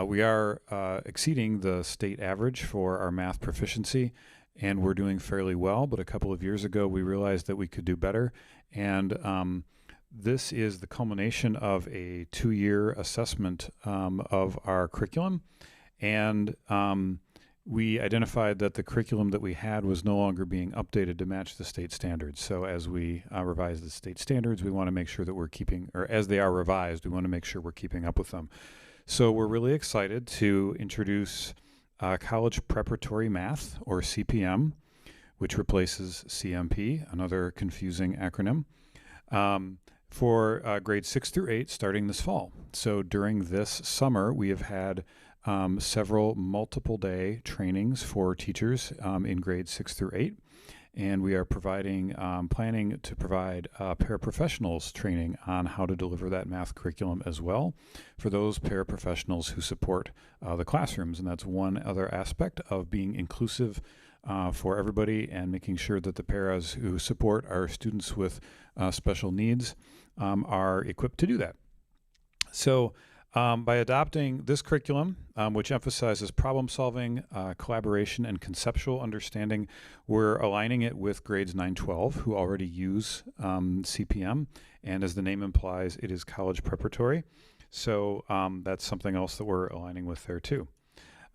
we are exceeding the state average for our math proficiency, and we're doing fairly well. But a couple of years ago, we realized that we could do better. And this is the culmination of a 2-year assessment of our curriculum. And we identified that the curriculum that we had was no longer being updated to match the state standards. So as we revise the state standards, we want to make sure that we're keeping, or as they are revised, we want to make sure we're keeping up with them. So we're really excited to introduce College Preparatory Math, or CPM, which replaces CMP, another confusing acronym, for grades 6 through 8 starting this fall. So during this summer, we have had several multiple day trainings for teachers in grades 6 through 8. And we are providing, planning to provide paraprofessionals training on how to deliver that math curriculum as well for those paraprofessionals who support the classrooms. And that's one other aspect of being inclusive for everybody and making sure that the paras who support our students with special needs are equipped to do that. So by adopting this curriculum, which emphasizes problem solving, collaboration, and conceptual understanding, we're aligning it with grades 9-12 who already use CPM. And as the name implies, it is college preparatory. So that's something else that we're aligning with there too.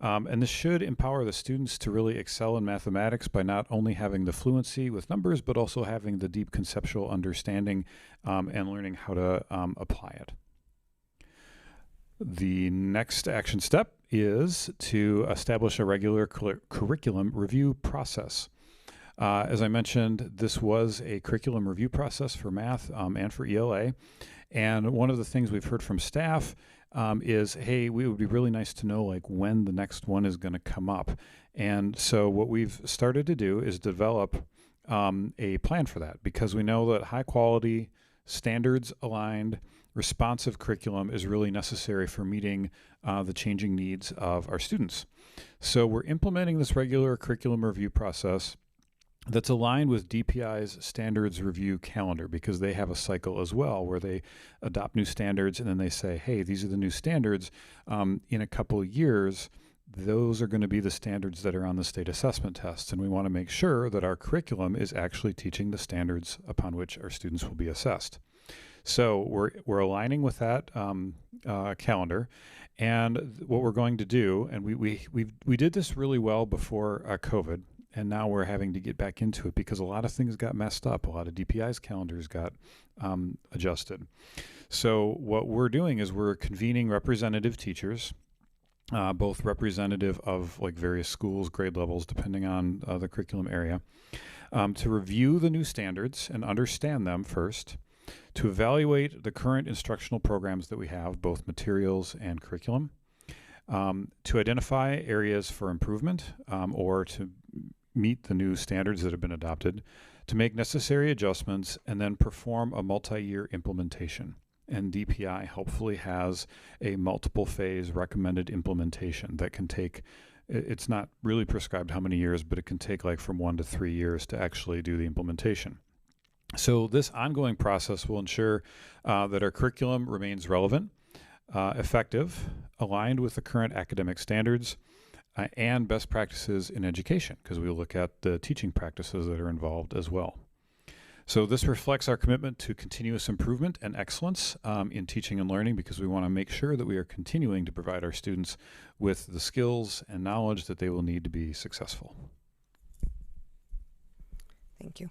And this should empower the students to really excel in mathematics by not only having the fluency with numbers, but also having the deep conceptual understanding and learning how to apply it. The next action step is to establish a regular curriculum review process. As I mentioned, this was a curriculum review process for math and for ELA. And one of the things we've heard from staff is, hey, we would be really nice to know like when the next one is going to come up. And so what we've started to do is develop a plan for that, because we know that high quality, standards aligned, responsive curriculum is really necessary for meeting the changing needs of our students. So we're implementing this regular curriculum review process that's aligned with DPI's standards review calendar, because they have a cycle as well where they adopt new standards and then they say, hey, these are the new standards. In a couple of years, those are going to be the standards that are on the state assessment tests. And we want to make sure that our curriculum is actually teaching the standards upon which our students will be assessed. So we're aligning with that calendar. And what we're going to do, and we did this really well before COVID, and now we're having to get back into it because a lot of things got messed up. A lot of DPI's calendars got adjusted. So what we're doing is we're convening representative teachers, both representative of like various schools, grade levels, depending on the curriculum area, to review the new standards and understand them first, to evaluate the current instructional programs that we have, both materials and curriculum, to identify areas for improvement or to meet the new standards that have been adopted, to make necessary adjustments, and then perform a multi-year implementation. And DPI helpfully has a multiple phase recommended implementation that can take, it's not really prescribed how many years, but it can take like from 1 to 3 years to actually do the implementation. So this ongoing process will ensure that our curriculum remains relevant, effective, aligned with the current academic standards, and best practices in education, because we will look at the teaching practices that are involved as well. So this reflects our commitment to continuous improvement and excellence in teaching and learning, because we want to make sure that we are continuing to provide our students with the skills and knowledge that they will need to be successful. Thank you.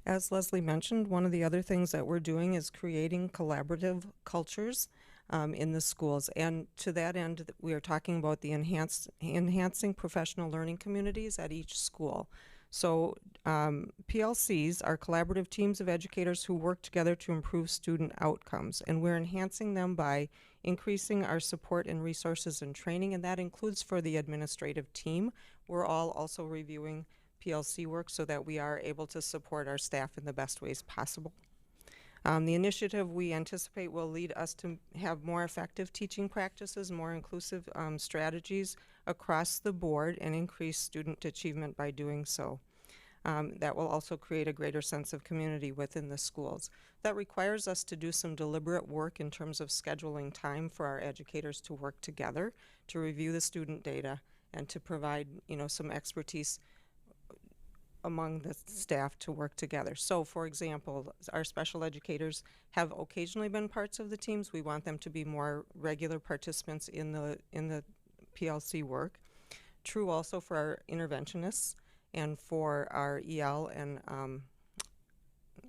As Leslie mentioned, one of the other things that we're doing is creating collaborative cultures in the schools. And to that end, we are talking about the enhancing professional learning communities at each school. So PLCs are collaborative teams of educators who work together to improve student outcomes. And we're enhancing them by increasing our support and resources and training, and that includes for the administrative team. We're all also reviewing PLC work so that we are able to support our staff in the best ways possible. The initiative we anticipate will lead us to have more effective teaching practices, more inclusive strategies across the board, and increase student achievement by doing so. That will also create a greater sense of community within the schools. That requires us to do some deliberate work in terms of scheduling time for our educators to work together, to review the student data, and to provide, some expertise among the staff to work together. So, for example, our special educators have occasionally been parts of the teams. We want them to be more regular participants in the PLC work. True also for our interventionists and for our EL and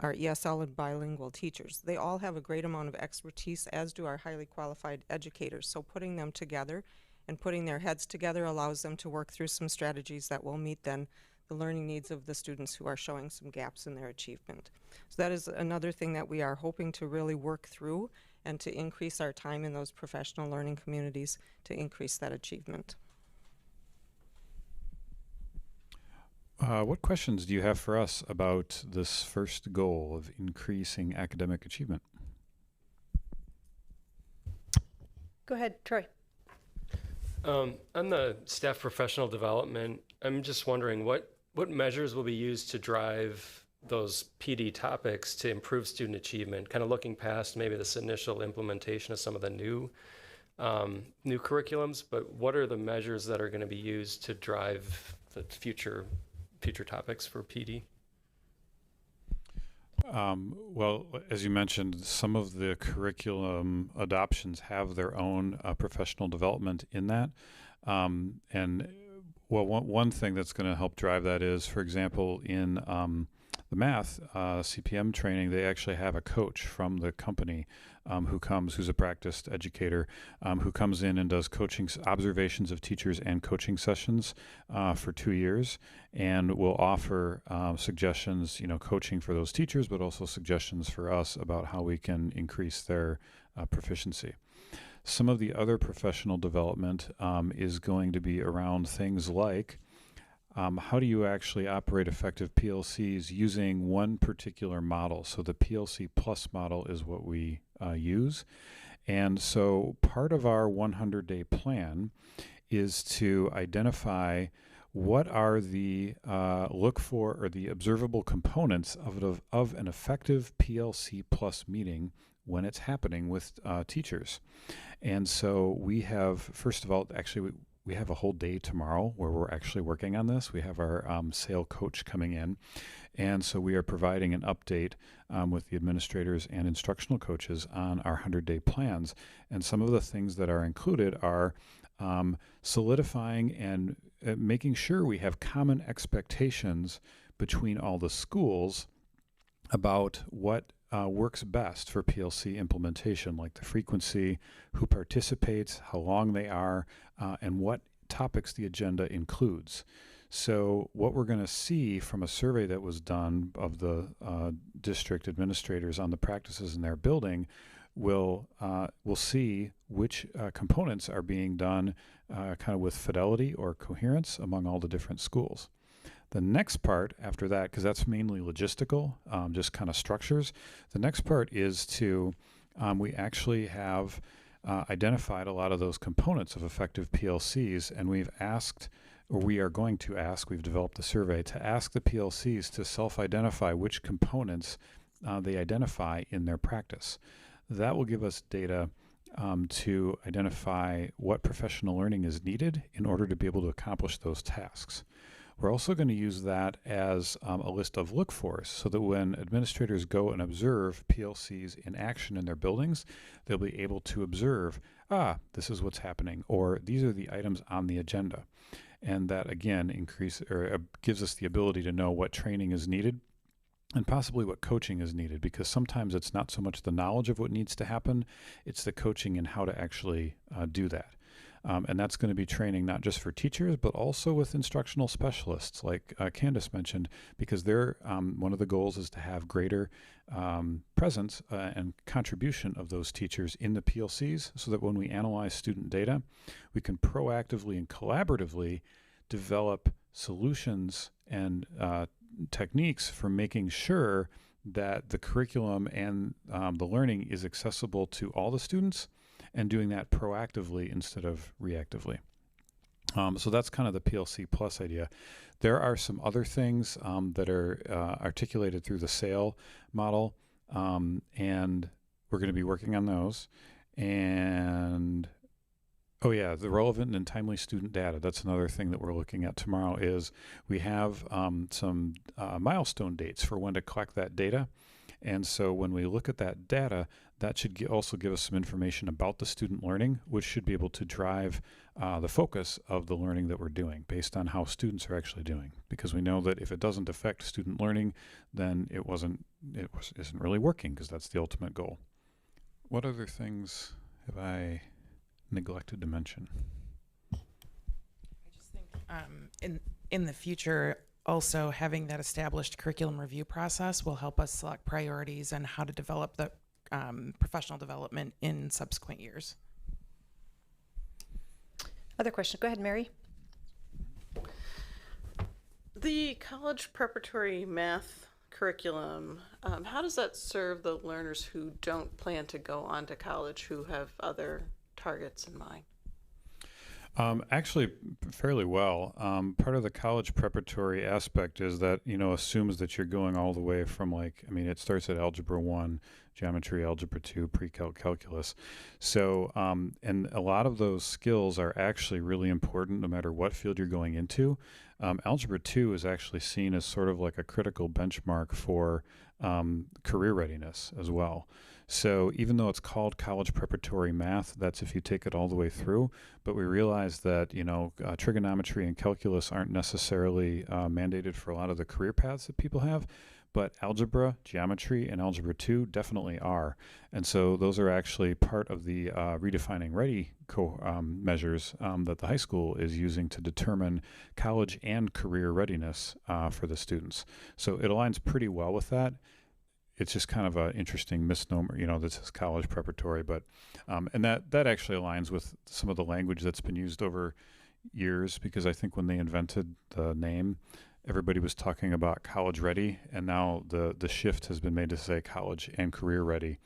our ESL and bilingual teachers. They all have a great amount of expertise, as do our highly qualified educators. So putting them together and putting their heads together allows them to work through some strategies that will meet then the learning needs of the students who are showing some gaps in their achievement. So that is another thing that we are hoping to really work through and to increase our time in those professional learning communities to increase that achievement. What questions do you have for us about this first goal of increasing academic achievement? Go ahead, Troy. On the staff professional development, I'm just wondering what what measures will be used to drive those PD topics to improve student achievement, kind of looking past maybe this initial implementation of some of the new curriculums, but what are the measures that are going to be used to drive the future topics for PD? Well, as you mentioned, some of the curriculum adoptions have their own professional development in that. And well, one thing that's going to help drive that is, for example, in the math CPM training, they actually have a coach from the company who's a practiced educator, who comes in and does coaching observations of teachers and coaching sessions for 2 years, and will offer suggestions, coaching for those teachers, but also suggestions for us about how we can increase their proficiency. Some of the other professional development is going to be around things like how do you actually operate effective PLCs using one particular model? So the PLC Plus model is what we use. And so part of our 100-day plan is to identify what are the look for or the observable components of an effective PLC Plus meeting when it's happening with teachers. And so we have, first of all, actually, we have a whole day tomorrow where we're actually working on this. We have our SAIL coach coming in. And so we are providing an update with the administrators and instructional coaches on our 100-day plans. And some of the things that are included are solidifying and making sure we have common expectations between all the schools about what works best for PLC implementation, like the frequency, who participates, how long they are, and what topics the agenda includes. So what we're going to see from a survey that was done of the district administrators on the practices in their building, we'll see which components are being done kind of with fidelity or coherence among all the different schools. The next part after that, because that's mainly logistical, just kind of structures, the next part is to, we actually have identified a lot of those components of effective PLCs, and we've asked, or we are going to ask, we've developed a survey to ask the PLCs to self-identify which components they identify in their practice. That will give us data to identify what professional learning is needed in order to be able to accomplish those tasks. We're also going to use that as a list of look-fors so that when administrators go and observe PLCs in action in their buildings, they'll be able to observe, this is what's happening, or these are the items on the agenda. And that, again, gives us the ability to know what training is needed and possibly what coaching is needed, because sometimes it's not so much the knowledge of what needs to happen, it's the coaching and how to actually do that. And that's going to be training not just for teachers, but also with instructional specialists, like Candace mentioned, because one of the goals is to have greater presence and contribution of those teachers in the PLCs, so that when we analyze student data, we can proactively and collaboratively develop solutions and techniques for making sure that the curriculum and the learning is accessible to all the students, and doing that proactively instead of reactively. So that's kind of the PLC Plus idea. There are some other things that are articulated through the SAIL model, and we're going to be working on those. And the relevant and timely student data. That's another thing that we're looking at tomorrow. Is we have some milestone dates for when to collect that data. And so when we look at that data, that should also give us some information about the student learning, which should be able to drive the focus of the learning that we're doing based on how students are actually doing. Because we know that if it doesn't affect student learning, then it isn't really working, because that's the ultimate goal. What other things have I neglected to mention? I just think in the future, also having that established curriculum review process will help us select priorities and how to develop the professional development in subsequent years. Other questions? Go ahead, Mary. The college preparatory math curriculum, how does that serve the learners who don't plan to go on to college, who have other targets in mind? Actually, fairly well. Part of the college preparatory aspect is that, assumes that you're going all the way from it starts at Algebra 1, Geometry, Algebra 2, Pre-Calc, Calculus. So, and a lot of those skills are actually really important no matter what field you're going into. Algebra 2 is actually seen as sort of like a critical benchmark for career readiness as well. So even though it's called college preparatory math, that's if you take it all the way through. But we realize that, trigonometry and calculus aren't necessarily mandated for a lot of the career paths that people have. But algebra, geometry, and algebra 2 definitely are. And so those are actually part of the redefining ready measures that the high school is using to determine college and career readiness for the students. So it aligns pretty well with that. It's just kind of an interesting misnomer, that says college preparatory, but and that actually aligns with some of the language that's been used over years, because I think when they invented the name, everybody was talking about college ready, and now the shift has been made to say college and career ready,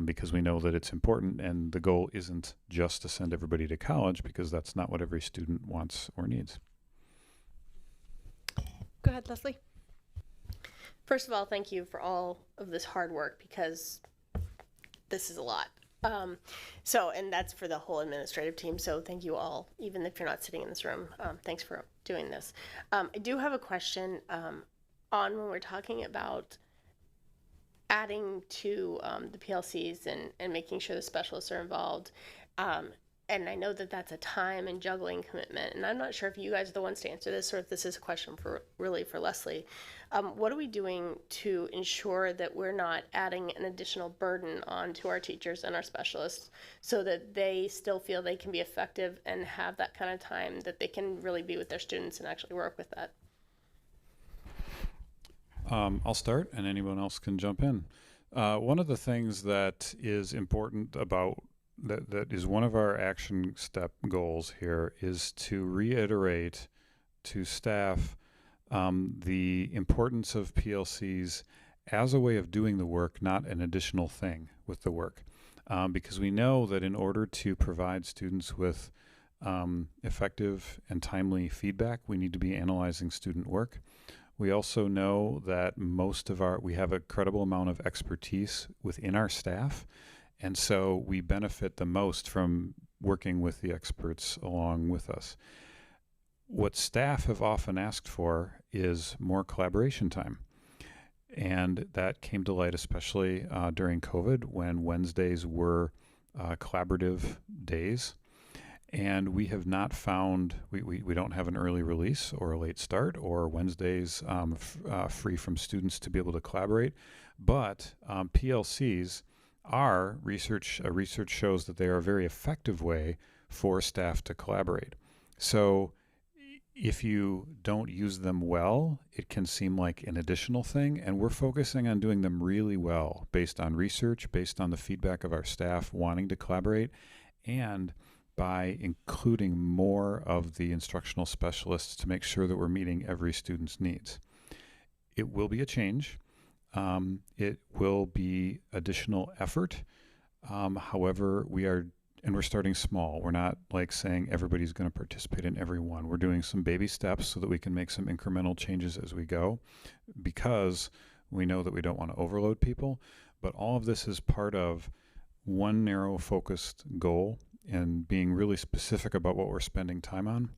because we know that it's important, and the goal isn't just to send everybody to college, because that's not what every student wants or needs. Go ahead, Leslie. First of all, thank you for all of this hard work, because this is a lot. And that's for the whole administrative team. So thank you all, even if you're not sitting in this room. Thanks for doing this. I do have a question on when we're talking about adding to the PLCs and making sure the specialists are involved. And I know that that's a time and juggling commitment. And I'm not sure if you guys are the ones to answer this, or if this is a question for Leslie. What are we doing to ensure that we're not adding an additional burden onto our teachers and our specialists, so that they still feel they can be effective and have that kind of time that they can really be with their students and actually work with that? I'll start, and anyone else can jump in. One of the things that is important about that is one of our action step goals here is to reiterate to staff the importance of PLCs as a way of doing the work, not an additional thing with the work. Because we know that in order to provide students with effective and timely feedback, we need to be analyzing student work. We also know that we have a credible amount of expertise within our staff, and so we benefit the most from working with the experts along with us. What staff have often asked for is more collaboration time. And that came to light especially during COVID, when Wednesdays were collaborative days. And we have not found, we don't have an early release or a late start or Wednesdays free from students to be able to collaborate. But PLCs are, research shows that they are a very effective way for staff to collaborate. So if you don't use them well, it can seem like an additional thing, and we're focusing on doing them really well based on research, based on the feedback of our staff wanting to collaborate, and by including more of the instructional specialists to make sure that we're meeting every student's needs. It will be a change. It will be additional effort. However, we're starting small. We're not like saying everybody's going to participate in every one. We're doing some baby steps so that we can make some incremental changes as we go, because we know that we don't want to overload people. But all of this is part of one narrow focused goal and being really specific about what we're spending time on.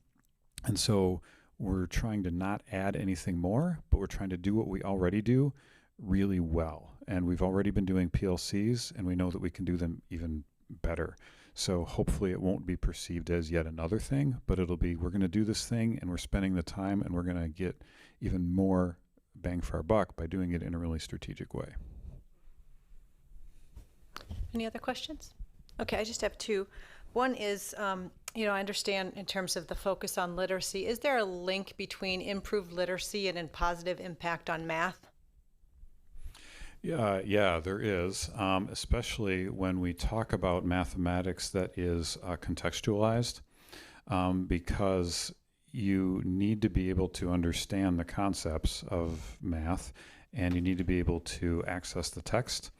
And so we're trying to not add anything more, but we're trying to do what we already do really well. And we've already been doing PLCs, and we know that we can do them even better. So hopefully it won't be perceived as yet another thing, but it'll be, we're going to do this thing, and we're spending the time, and we're going to get even more bang for our buck by doing it in a really strategic way. Any other questions? Okay, I just have two. One is, I understand in terms of the focus on literacy, is there a link between improved literacy and a positive impact on math? Yeah, there is, especially when we talk about mathematics that is contextualized, because you need to be able to understand the concepts of math, and you need to be able to access the text.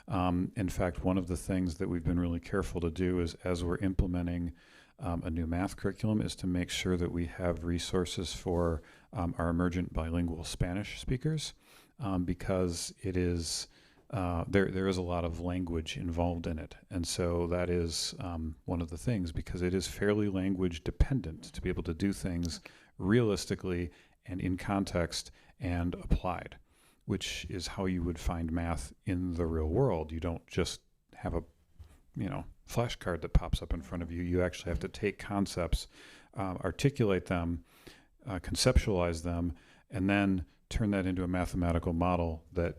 In fact, one of the things that we've been really careful to do is, as we're implementing a new math curriculum is to make sure that we have resources for our emergent bilingual Spanish speakers, because it is there is a lot of language involved in it. And so that is one of the things, because it is fairly language dependent to be able to do things realistically and in context and applied, which is how you would find math in the real world. You don't just have a flashcard that pops up in front of you. You actually have to take concepts, articulate them, conceptualize them, and then turn that into a mathematical model that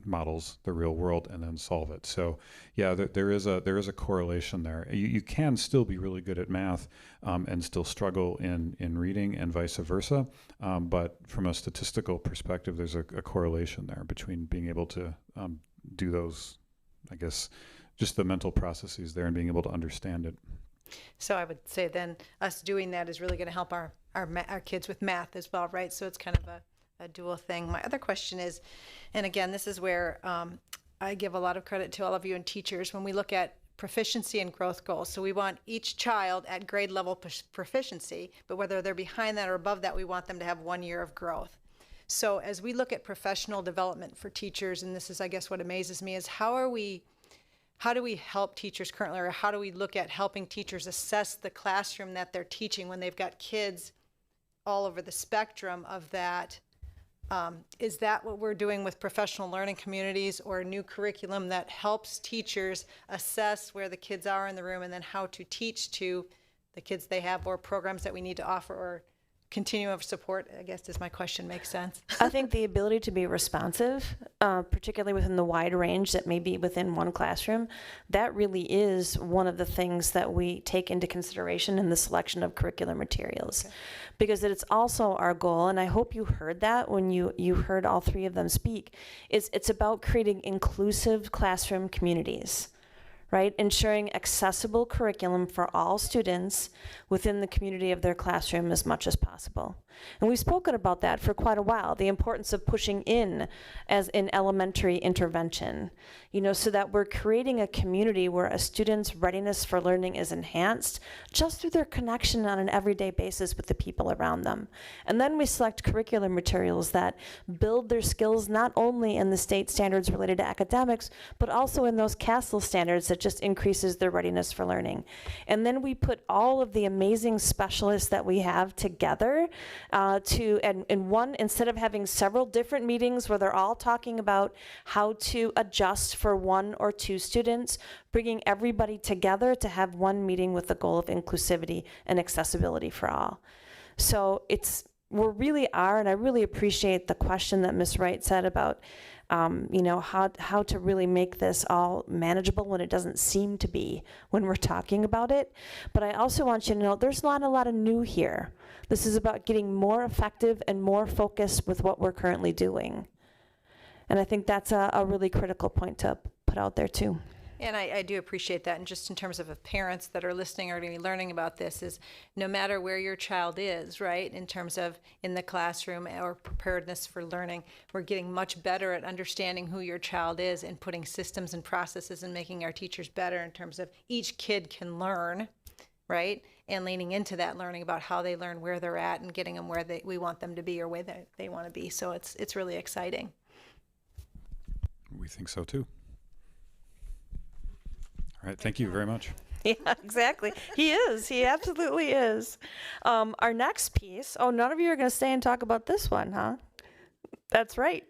models the real world and then solve it. So yeah, there is a correlation there. You can still be really good at math and still struggle in reading, and vice versa. But from a statistical perspective, there's a correlation there between being able to do those, I guess, just the mental processes there and being able to understand it. So I would say then us doing that is really going to help our kids with math as well, right? So it's kind of a dual thing. My other question is, and again, this is where I give a lot of credit to all of you and teachers when we look at proficiency and growth goals. So we want each child at grade level proficiency, but whether they're behind that or above that, we want them to have 1 year of growth. So as we look at professional development for teachers, and this is, I guess, what amazes me, is how do we help teachers currently, or how do we look at helping teachers assess the classroom that they're teaching when they've got kids all over the spectrum of that? Is that what we're doing with professional learning communities, or a new curriculum that helps teachers assess where the kids are in the room and then how to teach to the kids they have, or programs that we need to offer, or continuum of support, I guess, does my question make sense? I think the ability to be responsive, particularly within the wide range that may be within one classroom, that really is one of the things that we take into consideration in the selection of curricular materials. Okay. Because it's also our goal, and I hope you heard that when you heard all three of them speak, it's about creating inclusive classroom communities. Right? Ensuring accessible curriculum for all students within the community of their classroom as much as possible. And we've spoken about that for quite a while, the importance of pushing in as an elementary intervention, so that we're creating a community where a student's readiness for learning is enhanced just through their connection on an everyday basis with the people around them. And then we select curricular materials that build their skills not only in the state standards related to academics, but also in those CASEL standards that just increases their readiness for learning. And then we put all of the amazing specialists that we have together instead of having several different meetings where they're all talking about how to adjust for 1 or 2 students, bringing everybody together to have one meeting with the goal of inclusivity and accessibility for all. So we really are, and I really appreciate the question that Ms. Wright said about how to really make this all manageable when it doesn't seem to be when we're talking about it. But I also want you to know there's not a lot of new here. This is about getting more effective and more focused with what we're currently doing. And I think that's a really critical point to put out there too. And I do appreciate that. And just in terms of parents that are listening or going to be learning about this, is no matter where your child is, right, in terms of in the classroom or preparedness for learning, we're getting much better at understanding who your child is and putting systems and processes and making our teachers better in terms of each kid can learn, right, and leaning into that learning about how they learn, where they're at, and getting them where we want them to be or where they want to be. So it's really exciting. We think so too. All right, thank you very much. Yeah, exactly. He is. He absolutely is. Our next piece, none of you are going to stay and talk about this one, huh? That's right.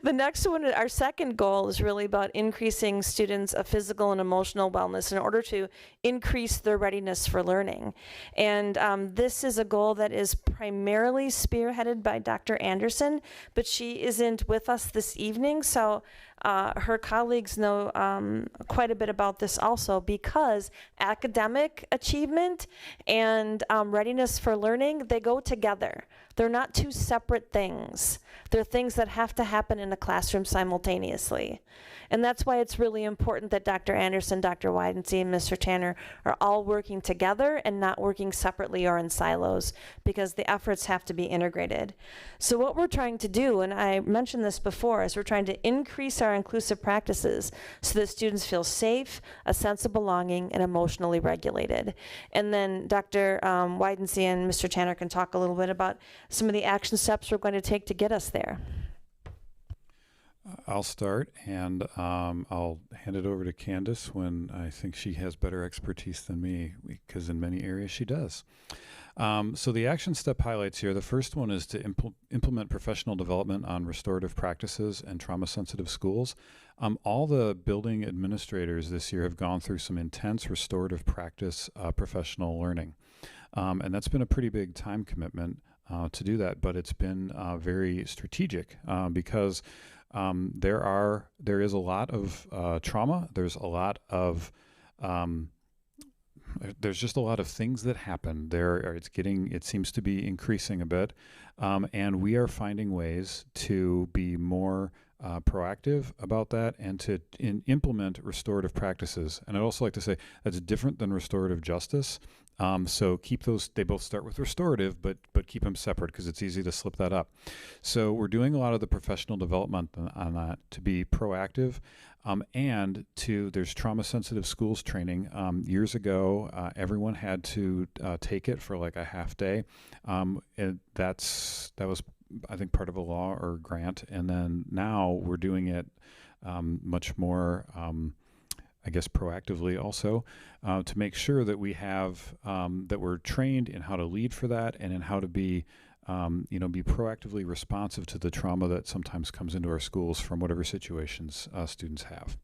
The next one, our second goal, is really about increasing students' physical and emotional wellness in order to increase their readiness for learning. And this is a goal that is primarily spearheaded by Dr. Anderson, but she isn't with us this evening, so her colleagues know quite a bit about this also, because academic achievement and readiness for learning, they go together. They're not two separate things. They're things that have to happen happen in a classroom simultaneously. And that's why it's really important that Dr. Anderson, Dr. Weidenstein, and Mr. Tanner are all working together and not working separately or in silos, because the efforts have to be integrated. So what we're trying to do, and I mentioned this before, is we're trying to increase our inclusive practices so that students feel safe, a sense of belonging, and emotionally regulated. And then Dr. Weidenstein and Mr. Tanner can talk a little bit about some of the action steps we're going to take to get us there. I'll start, and I'll hand it over to Candace when I think she has better expertise than me, because in many areas she does. So the action step highlights here, the first one is to implement professional development on restorative practices and trauma-sensitive schools. All the building administrators this year have gone through some intense restorative practice professional learning. And that's been a pretty big time commitment to do that, but it's been very strategic because there is a lot of trauma. There's just a lot of things that happen there. It seems to be increasing a bit, and we are finding ways to be more proactive about that and to implement restorative practices. And I'd also like to say that's different than restorative justice. So keep those, they both start with restorative, but keep them separate because it's easy to slip that up. So we're doing a lot of the professional development on that to be proactive, and there's trauma-sensitive schools training. Years ago, everyone had to take it for like a half day. And that was, I think, part of a law or grant. And then now we're doing it much more, I guess, proactively also, to make sure that we have, that we're trained in how to lead for that and in how to be proactively responsive to the trauma that sometimes comes into our schools from whatever situations students have.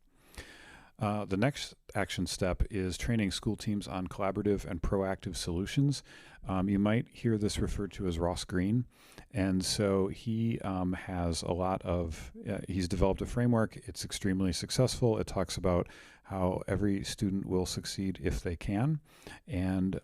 The next action step is training school teams on collaborative and proactive solutions. You might hear this referred to as Ross Green. And so he has a lot of, he's developed a framework. It's extremely successful. It talks about how every student will succeed if they can. And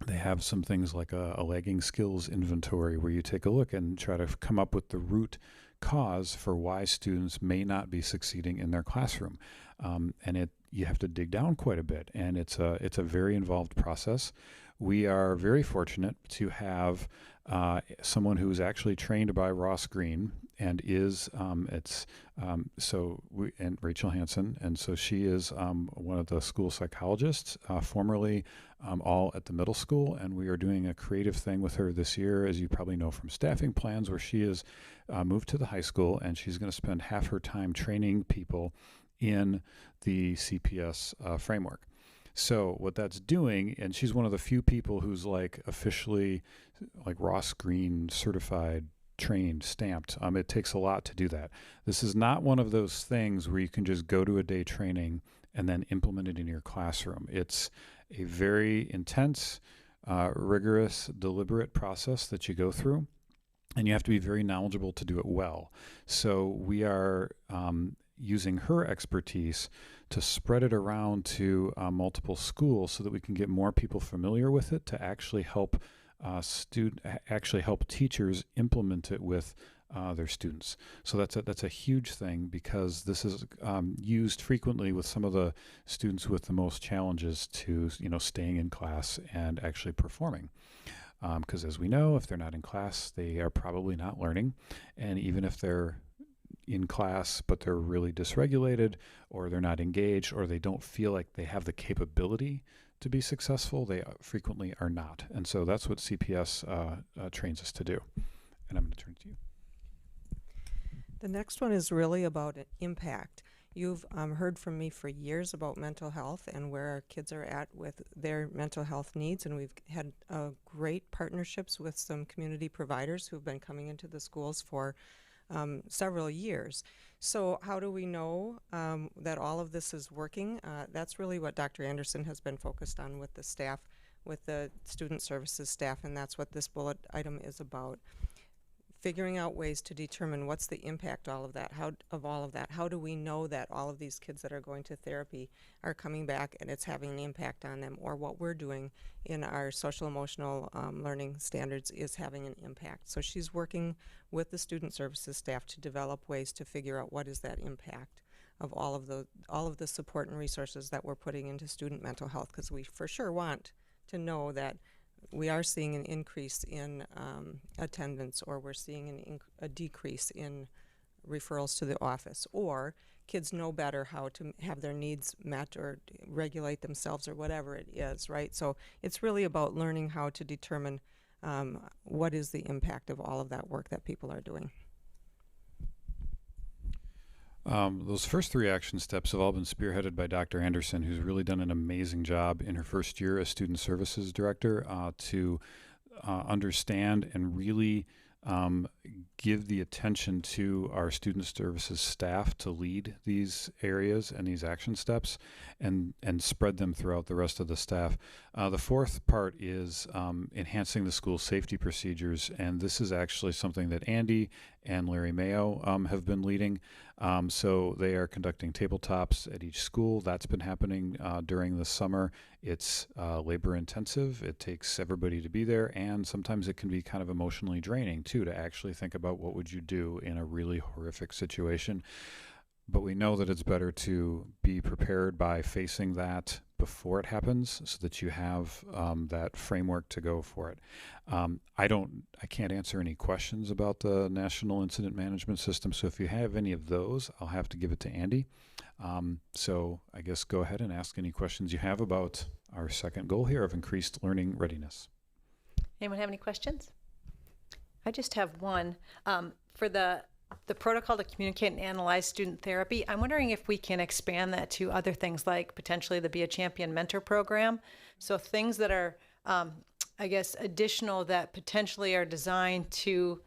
they have some things like a lagging skills inventory where you take a look and try to come up with the root cause for why students may not be succeeding in their classroom. And you have to dig down quite a bit, and it's a very involved process. We are very fortunate to have someone who's actually trained by Ross Green and is and Rachel Hansen, and so she is one of the school psychologists, formerly all at the middle school, and we are doing a creative thing with her this year, as you probably know from staffing plans, where she is moved to the high school, and she's going to spend half her time training people in the CPS framework. So what that's doing, and she's one of the few people who's like officially like Ross Green certified, trained, stamped. It takes a lot to do that. This is not one of those things where you can just go to a day training and then implement it in your classroom. It's a very intense, rigorous, deliberate process that you go through, and you have to be very knowledgeable to do it well. So we are using her expertise to spread it around to multiple schools so that we can get more people familiar with it, to actually help help teachers implement it with their students. So that's a huge thing, because this is used frequently with some of the students with the most challenges to staying in class and actually performing. Because as we know, if they're not in class, they are probably not learning, and even if they're in class but they're really dysregulated, or they're not engaged, or they don't feel like they have the capability to be successful, they frequently are not. And so that's what CPS trains us to do. And I'm going to turn to you. The next one is really about impact. You've heard from me for years about mental health and where our kids are at with their mental health needs, and we've had great partnerships with some community providers who've been coming into the schools for several years. So how do we know that all of this is working? That's really what Dr. Anderson has been focused on with the staff, with the student services staff, and that's what this bullet item is about. figuring out ways to determine what's the impact of all of that. How do we know that all of these kids that are going to therapy are coming back and it's having an impact on them, or what we're doing in our social emotional learning standards is having an impact. So she's working with the student services staff to develop ways to figure out what is that impact of all of the support and resources that we're putting into student mental health, because we for sure want to know that we are seeing an increase in attendance, or we're seeing a decrease in referrals to the office, or kids know better how to have their needs met or regulate themselves or whatever it is, right? So it's really about learning how to determine what is the impact of all of that work that people are doing. Those first 3 action steps have all been spearheaded by Dr. Anderson, who's really done an amazing job in her first year as Student Services Director to understand and really give the attention to our student services staff to lead these areas and these action steps and spread them throughout the rest of the staff. The fourth part is enhancing the school safety procedures, and this is actually something that Andy and Larry Mayo have been leading. So they are conducting tabletops at each school. That's been happening during the summer. It's labor intensive. It takes everybody to be there, and sometimes it can be kind of emotionally draining too, to actually think about what would you do in a really horrific situation. But we know that it's better to be prepared by facing that before it happens, so that you have that framework to go for it. I can't answer any questions about the National Incident Management System, so if you have any of those, I'll have to give it to Andy. So I guess go ahead and ask any questions you have about our second goal here of increased learning readiness. Anyone have any questions? I just have one. For the protocol to communicate and analyze student therapy, I'm wondering if we can expand that to other things, like potentially the Be a Champion mentor program. So things that are, I guess, additional, that potentially are designed to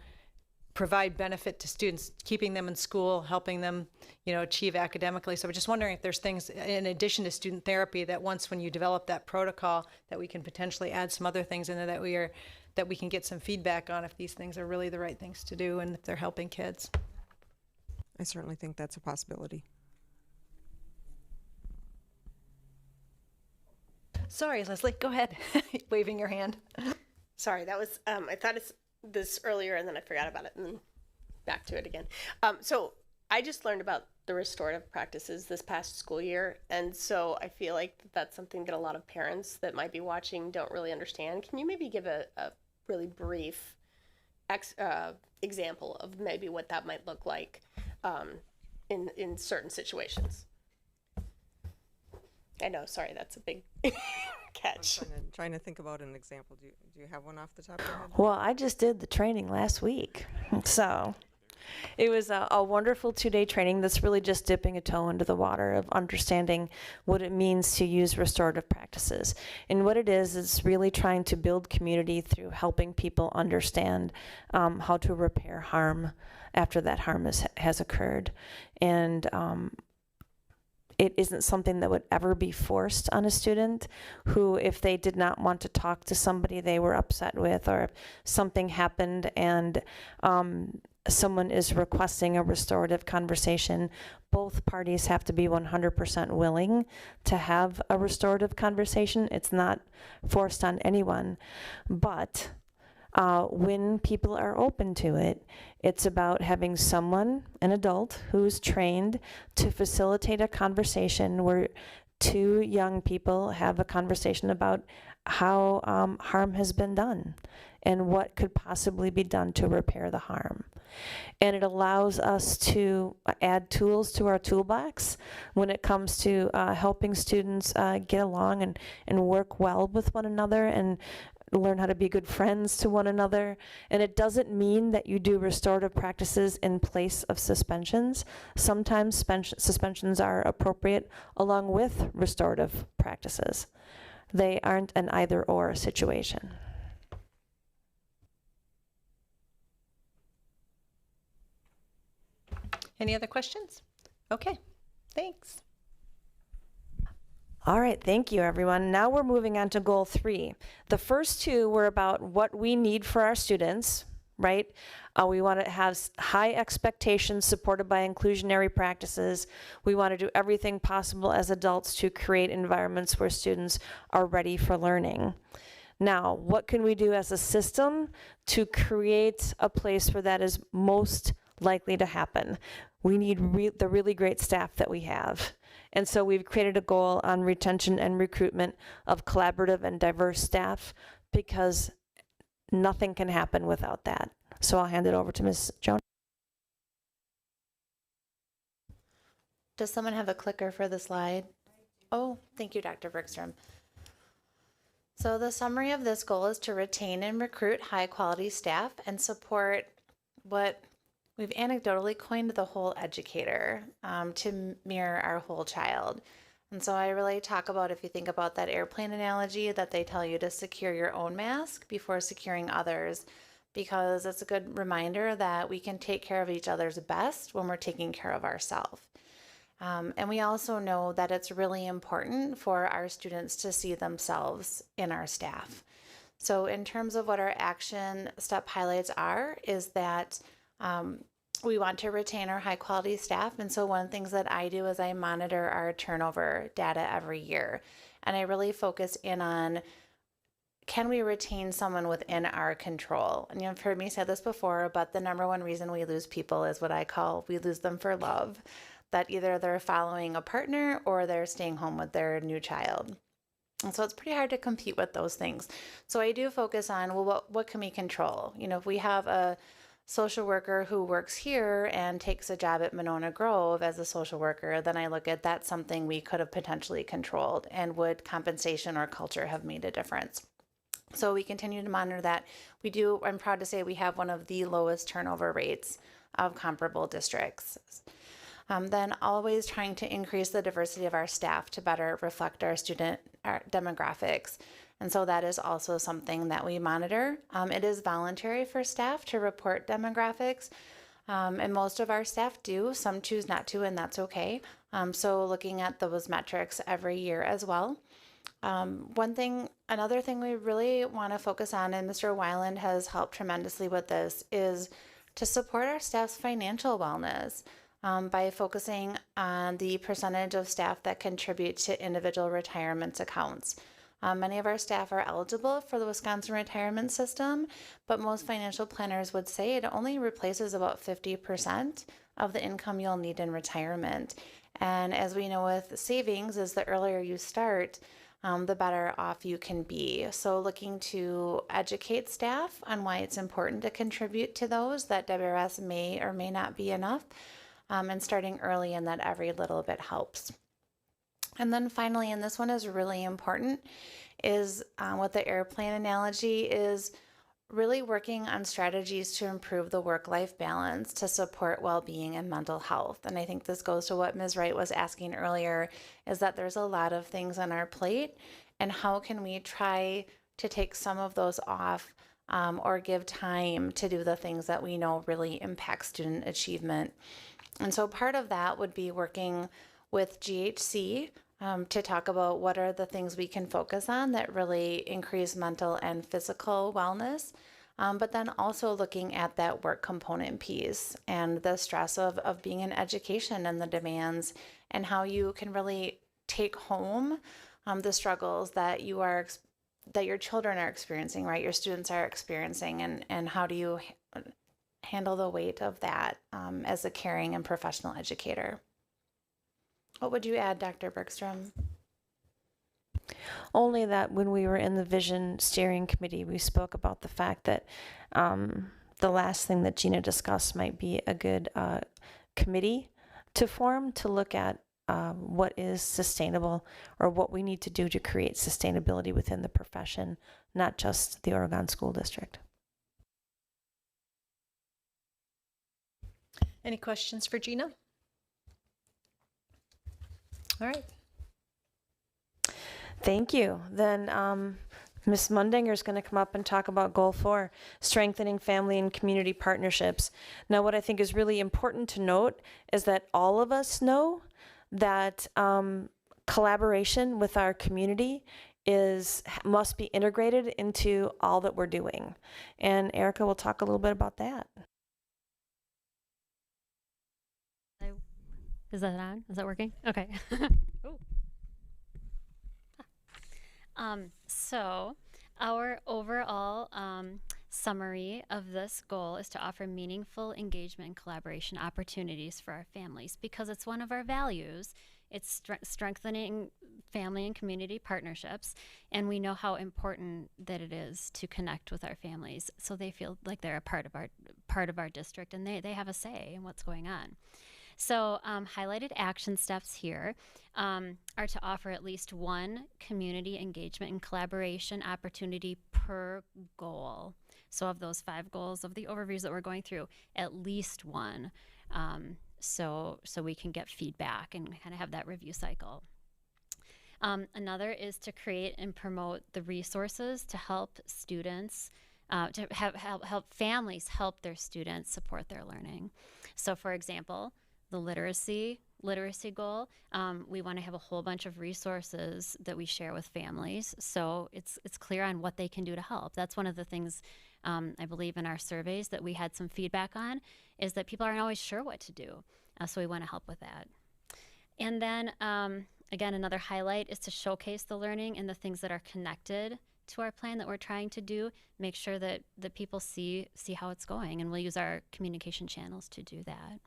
provide benefit to students, keeping them in school, helping them, achieve academically. So we're just wondering if there's things in addition to student therapy that when you develop that protocol, that we can potentially add some other things in there that we can get some feedback on if these things are really the right things to do and if they're helping kids. I certainly think that's a possibility. Sorry, Leslie, go ahead. Waving your hand. Sorry, that was, I thought this earlier and then I forgot about it and then back to it again. So I just learned about the restorative practices this past school year. And so I feel like that's something that a lot of parents that might be watching don't really understand. Can you maybe give a really brief example of maybe what that might look like in certain situations? I know, sorry, that's a big catch. I'm trying to think about an example. Do you have one off the top of your head? Well, I just did the training last week. So it was a wonderful 2-day training that's really just dipping a toe into the water of understanding what it means to use restorative practices. And what it is really trying to build community through helping people understand how to repair harm after that harm has occurred. And it isn't something that would ever be forced on a student who, if they did not want to talk to somebody they were upset with, or if something happened and someone is requesting a restorative conversation, both parties have to be 100% willing to have a restorative conversation. It's not forced on anyone. But when people are open to it, it's about having someone, an adult, who's trained to facilitate a conversation where 2 young people have a conversation about how harm has been done and what could possibly be done to repair the harm. And it allows us to add tools to our toolbox when it comes to helping students get along and work well with one another and learn how to be good friends to one another. And it doesn't mean that you do restorative practices in place of suspensions. Sometimes suspensions are appropriate along with restorative practices. They aren't an either-or situation. Any other questions? Okay, thanks. All right, thank you, everyone. Now we're moving on to goal 3. The first 2 were about what we need for our students, right? We want to have high expectations supported by inclusionary practices. We want to do everything possible as adults to create environments where students are ready for learning. Now, what can we do as a system to create a place where that is most likely to happen? We need the really great staff that we have. And so we've created a goal on retention and recruitment of collaborative and diverse staff, because nothing can happen without that. So I'll hand it over to Ms. Jones. Does someone have a clicker for the slide? Oh, thank you, Dr. Bergstrom. So the summary of this goal is to retain and recruit high quality staff and support what we've anecdotally coined the whole educator, to mirror our whole child. And so I really talk about, if you think about that airplane analogy, that they tell you to secure your own mask before securing others, because it's a good reminder that we can take care of each other's best when we're taking care of ourselves. And we also know that it's really important for our students to see themselves in our staff. So in terms of what our action step highlights are, is that we want to retain our high quality staff. And so one of the things that I do is I monitor our turnover data every year. And I really focus in on, can we retain someone within our control? And you've heard me say this before, but the number one reason we lose people is what I call, we lose them for love. That either they're following a partner or they're staying home with their new child. And so it's pretty hard to compete with those things. So I do focus on, well, what can we control? You know, if we have a social worker who works here and takes a job at Monona Grove as a social worker, then I look at that's something we could have potentially controlled, and would compensation or culture have made a difference? So we continue to monitor that. We do, I'm proud to say we have one of the lowest turnover rates of comparable districts. Then always trying to increase the diversity of our staff to better reflect our student demographics. And so that is also something that we monitor. It is voluntary for staff to report demographics, and most of our staff do. Some choose not to, and that's okay. So looking at those metrics every year as well. Another thing we really want to focus on, and Mr. Weiland has helped tremendously with this, is to support our staff's financial wellness. By focusing on the percentage of staff that contribute to individual retirement accounts. Many of our staff are eligible for the Wisconsin retirement system, but most financial planners would say it only replaces about 50% of the income you'll need in retirement. And as we know with savings, is the earlier you start, the better off you can be. So looking to educate staff on why it's important to contribute to those, that WRS may or may not be enough. And starting early, and that every little bit helps. And then finally, and this one is really important, is with the airplane analogy, is really working on strategies to improve the work-life balance to support well-being and mental health. And I think this goes to what Ms. Wright was asking earlier, is that there's a lot of things on our plate, and how can we try to take some of those off, or give time to do the things that we know really impact student achievement. And so part of that would be working with GHC to talk about what are the things we can focus on that really increase mental and physical wellness, but then also looking at that work component piece and the stress of being in education and the demands, and how you can really take home the struggles that that your children are experiencing, right? Your students are experiencing, and how do you handle the weight of that as a caring and professional educator. What would you add, Dr. Bergstrom? Only that when we were in the Vision Steering Committee, we spoke about the fact that the last thing that Gina discussed might be a good committee to form to look at what is sustainable, or what we need to do to create sustainability within the profession, not just the Oregon School District. Any questions for Gina? All right. Thank you. Then Ms. Mundinger is going to come up and talk about Goal 4, strengthening family and community partnerships. Now, what I think is really important to note is that all of us know that collaboration with our community must be integrated into all that we're doing. And Erica will talk a little bit about that. Is that on? Is that working? Okay. Ooh. So our overall summary of this goal is to offer meaningful engagement and collaboration opportunities for our families because it's one of our values. It's strengthening family and community partnerships, and we know how important that it is to connect with our families so they feel like they're a part of our district and they have a say in what's going on. So highlighted action steps here are to offer at least one community engagement and collaboration opportunity per goal. So of those 5 goals of the overviews that we're going through, at least one. So we can get feedback and kind of have that review cycle. Another is to create and promote the resources to help students, to help families help their students support their learning. So for example, the literacy goal, we want to have a whole bunch of resources that we share with families so it's clear on what they can do to help. That's one of the things I believe in our surveys that we had some feedback on, is that people aren't always sure what to do. So we want to help with that. And then again, another highlight is to showcase the learning and the things that are connected to our plan that we're trying to do, make sure that the people see how it's going, and we'll use our communication channels to do that.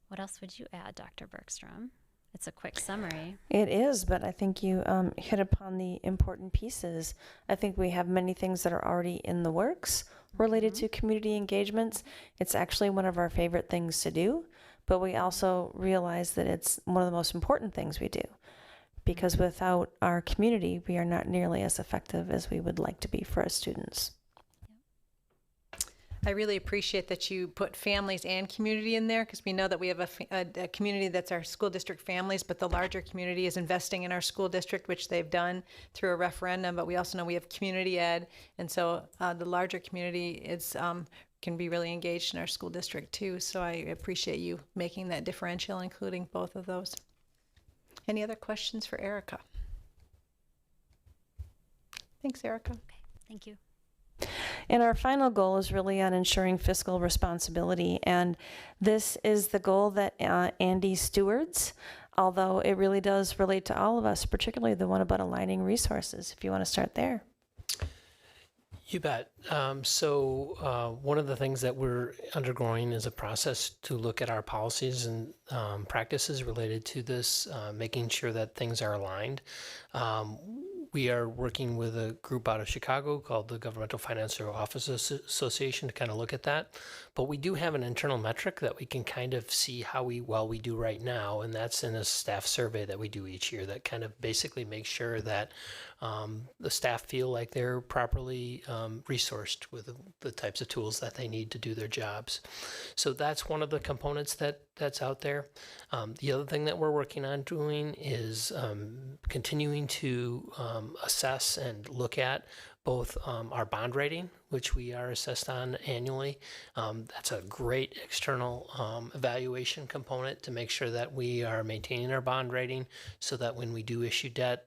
What else would you add, Dr. Bergstrom? It's a quick summary. It is, but I think you hit upon the important pieces. I think we have many things that are already in the works related to community engagements. It's actually one of our favorite things to do, but we also realize that it's one of the most important things we do, because without our community, we are not nearly as effective as we would like to be for our students. I really appreciate that you put families and community in there, because we know that we have a community that's our school district families, but the larger community is investing in our school district, which they've done through a referendum. But we also know we have community ed, and so the larger community is can be really engaged in our school district too. So I appreciate you making that differential, including both of those. Any other questions for Erica? Thanks, Erica. Okay, thank you. And our final goal is really on ensuring fiscal responsibility. And this is the goal that Andy stewards, although it really does relate to all of us, particularly the one about aligning resources, if you want to start there. You bet. So one of the things that we're undergoing is a process to look at our policies and practices related to this, making sure that things are aligned. We are working with a group out of Chicago called the Governmental Financial Officers Association to kind of look at that. But we do have an internal metric that we can kind of see how well we do right now, and that's in a staff survey that we do each year that kind of basically makes sure that the staff feel like they're properly resourced with the types of tools that they need to do their jobs. So that's one of the components that's out there. The other thing that we're working on doing is continuing to assess and look at both our bond rating, which we are assessed on annually. That's a great external evaluation component to make sure that we are maintaining our bond rating so that when we do issue debt,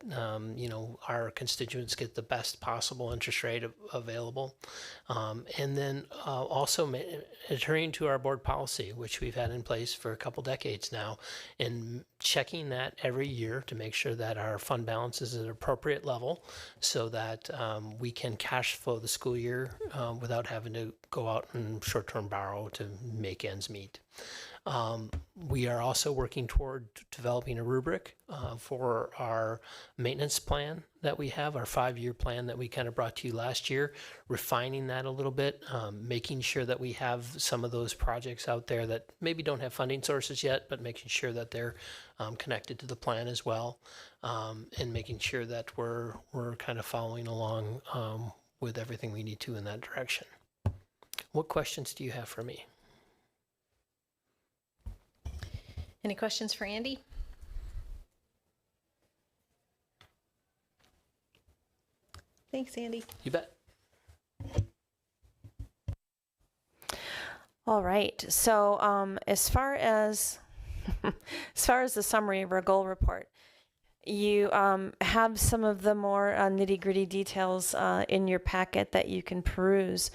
our constituents get the best possible interest rate available. And then also adhering to our board policy, which we've had in place for a couple decades now, and checking that every year to make sure that our fund balance is at an appropriate level so that we can cash flow the school year without having to go out and short-term borrow to make ends meet. We are also working toward developing a rubric for our maintenance plan that we have, our 5-year plan that we kind of brought to you last year, refining that a little bit, making sure that we have some of those projects out there that maybe don't have funding sources yet, but making sure that they're connected to the plan as well, and making sure that we're kind of following along with everything we need to in that direction. What questions do you have for me? Any questions for Andy? Thanks, Andy. You bet. All right. So as far as the summary of our goal report, You have some of the more nitty-gritty details in your packet that you can peruse.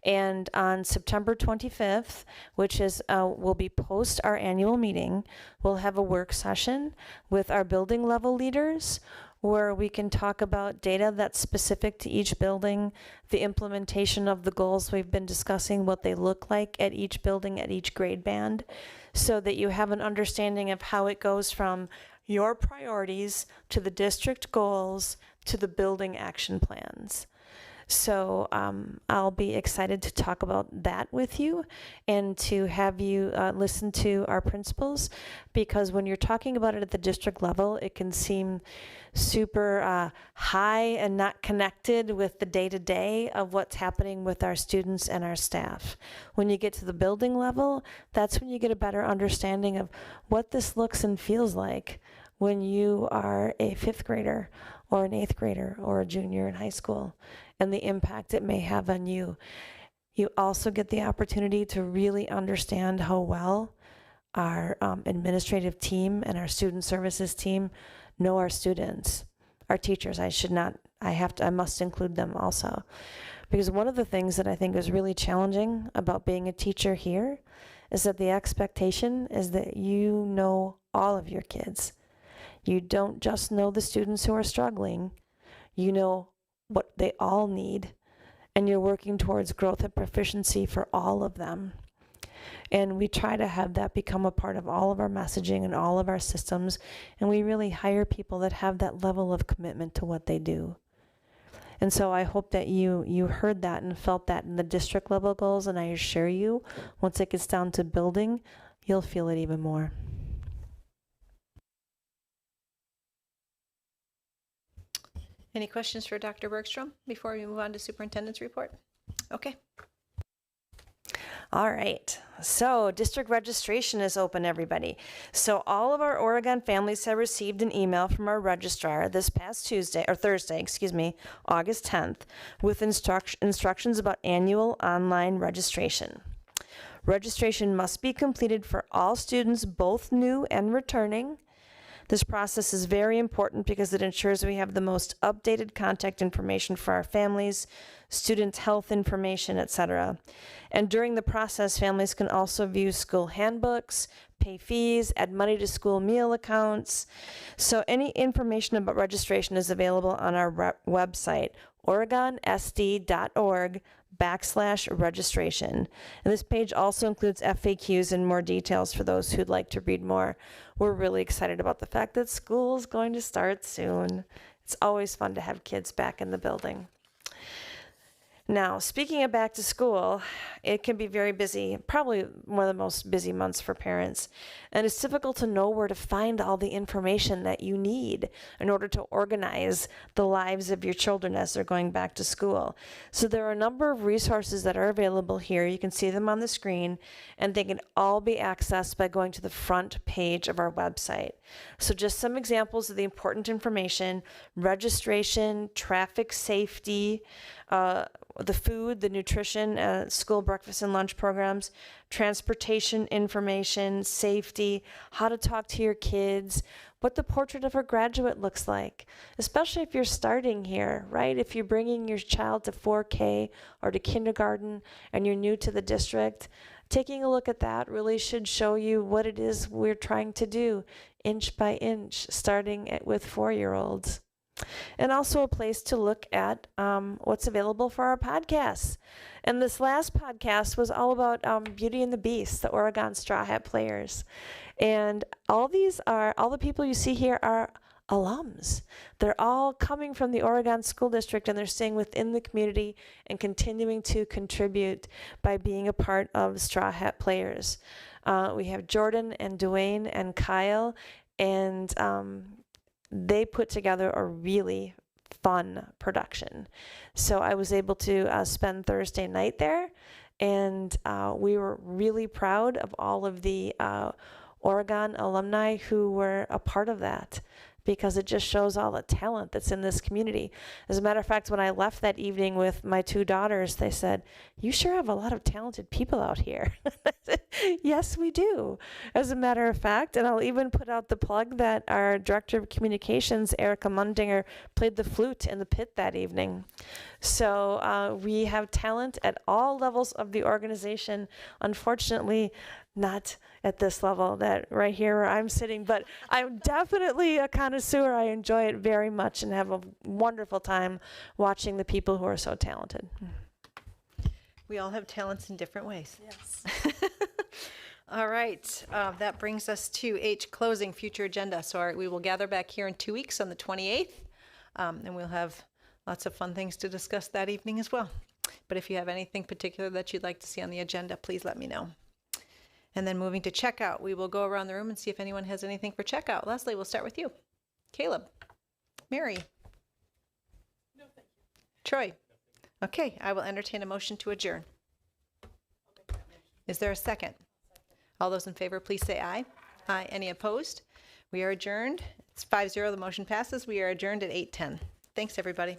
And on September 25th, which is will be post our annual meeting, we'll have a work session with our building level leaders where we can talk about data that's specific to each building, the implementation of the goals we've been discussing, what they look like at each building, at each grade band, so that you have an understanding of how it goes from your priorities to the district goals to the building action plans. So I'll be excited to talk about that with you and to have you listen to our principals, because when you're talking about it at the district level, it can seem super high and not connected with the day-to-day of what's happening with our students and our staff. When you get to the building level, that's when you get a better understanding of what this looks and feels like when you are a 5th grader or an 8th grader or a junior in high school, and the impact it may have on you. You also get the opportunity to really understand how well our administrative team and our student services team know our students, our teachers. I must include them also. Because one of the things that I think is really challenging about being a teacher here is that the expectation is that you know all of your kids. You don't just know the students who are struggling, you know what they all need, and you're working towards growth and proficiency for all of them. And we try to have that become a part of all of our messaging and all of our systems, and we really hire people that have that level of commitment to what they do. And so I hope that you heard that and felt that in the district level goals, and I assure you, once it gets down to building, you'll feel it even more. Any questions for Dr. Bergstrom before we move on to superintendent's report? Okay. All right, so district registration is open, everybody. So all of our Oregon families have received an email from our registrar this past Thursday, August 10th, with instructions about annual online registration. Registration must be completed for all students, both new and returning. This process is very important because it ensures we have the most updated contact information for our families, students' health information, etc. And during the process, families can also view school handbooks, pay fees, add money to school meal accounts. So any information about registration is available on our website, OregonSD.org/registration. And this page also includes FAQs and more details for those who'd like to read more. We're really excited about the fact that school is going to start soon. It's always fun to have kids back in the building. Now, speaking of back to school, it can be very busy, probably one of the most busy months for parents. And it's difficult to know where to find all the information that you need in order to organize the lives of your children as they're going back to school. So there are a number of resources that are available here. You can see them on the screen, and they can all be accessed by going to the front page of our website. So just some examples of the important information: registration, traffic safety, the food, the nutrition, school breakfast and lunch programs, transportation information, safety, how to talk to your kids, what the portrait of a graduate looks like, especially if you're starting here, right? If you're bringing your child to 4K or to kindergarten and you're new to the district, taking a look at that really should show you what it is we're trying to do inch by inch, starting with 4-year-olds. And also a place to look at what's available for our podcasts. And this last podcast was all about Beauty and the Beast, the Oregon Straw Hat Players. And all the people you see here are alums. They're all coming from the Oregon School District, and they're staying within the community and continuing to contribute by being a part of Straw Hat Players. We have Jordan and Dwayne and Kyle, and they put together a really fun production. So I was able to spend Thursday night there, and we were really proud of all of the Oregon alumni who were a part of that. because it just shows all the talent that's in this community. As a matter of fact, when I left that evening with my 2 daughters, they said, "You sure have a lot of talented people out here." I said, "Yes, we do." As a matter of fact, and I'll even put out the plug that our Director of Communications, Erica Mundinger, played the flute in the pit that evening. So we have talent at all levels of the organization. Unfortunately, not at this level, that right here where I'm sitting, but I'm definitely a connoisseur. I enjoy it very much and have a wonderful time watching the people who are so talented. We all have talents in different ways. Yes. All right, that brings us to H, closing future agenda. So we will gather back here in 2 weeks on the 28th, and we'll have lots of fun things to discuss that evening as well. But if you have anything particular that you'd like to see on the agenda, please let me know. And then moving to checkout, we will go around the room and see if anyone has anything for checkout. Leslie, we'll start with you. Caleb? Mary? No, thank you. Troy? Okay, I will entertain a motion to adjourn. Is there a second? All those in favor, please say aye. Aye. Any opposed? We are adjourned. It's 5-0. The motion passes. We are adjourned at 8:10. Thanks, everybody.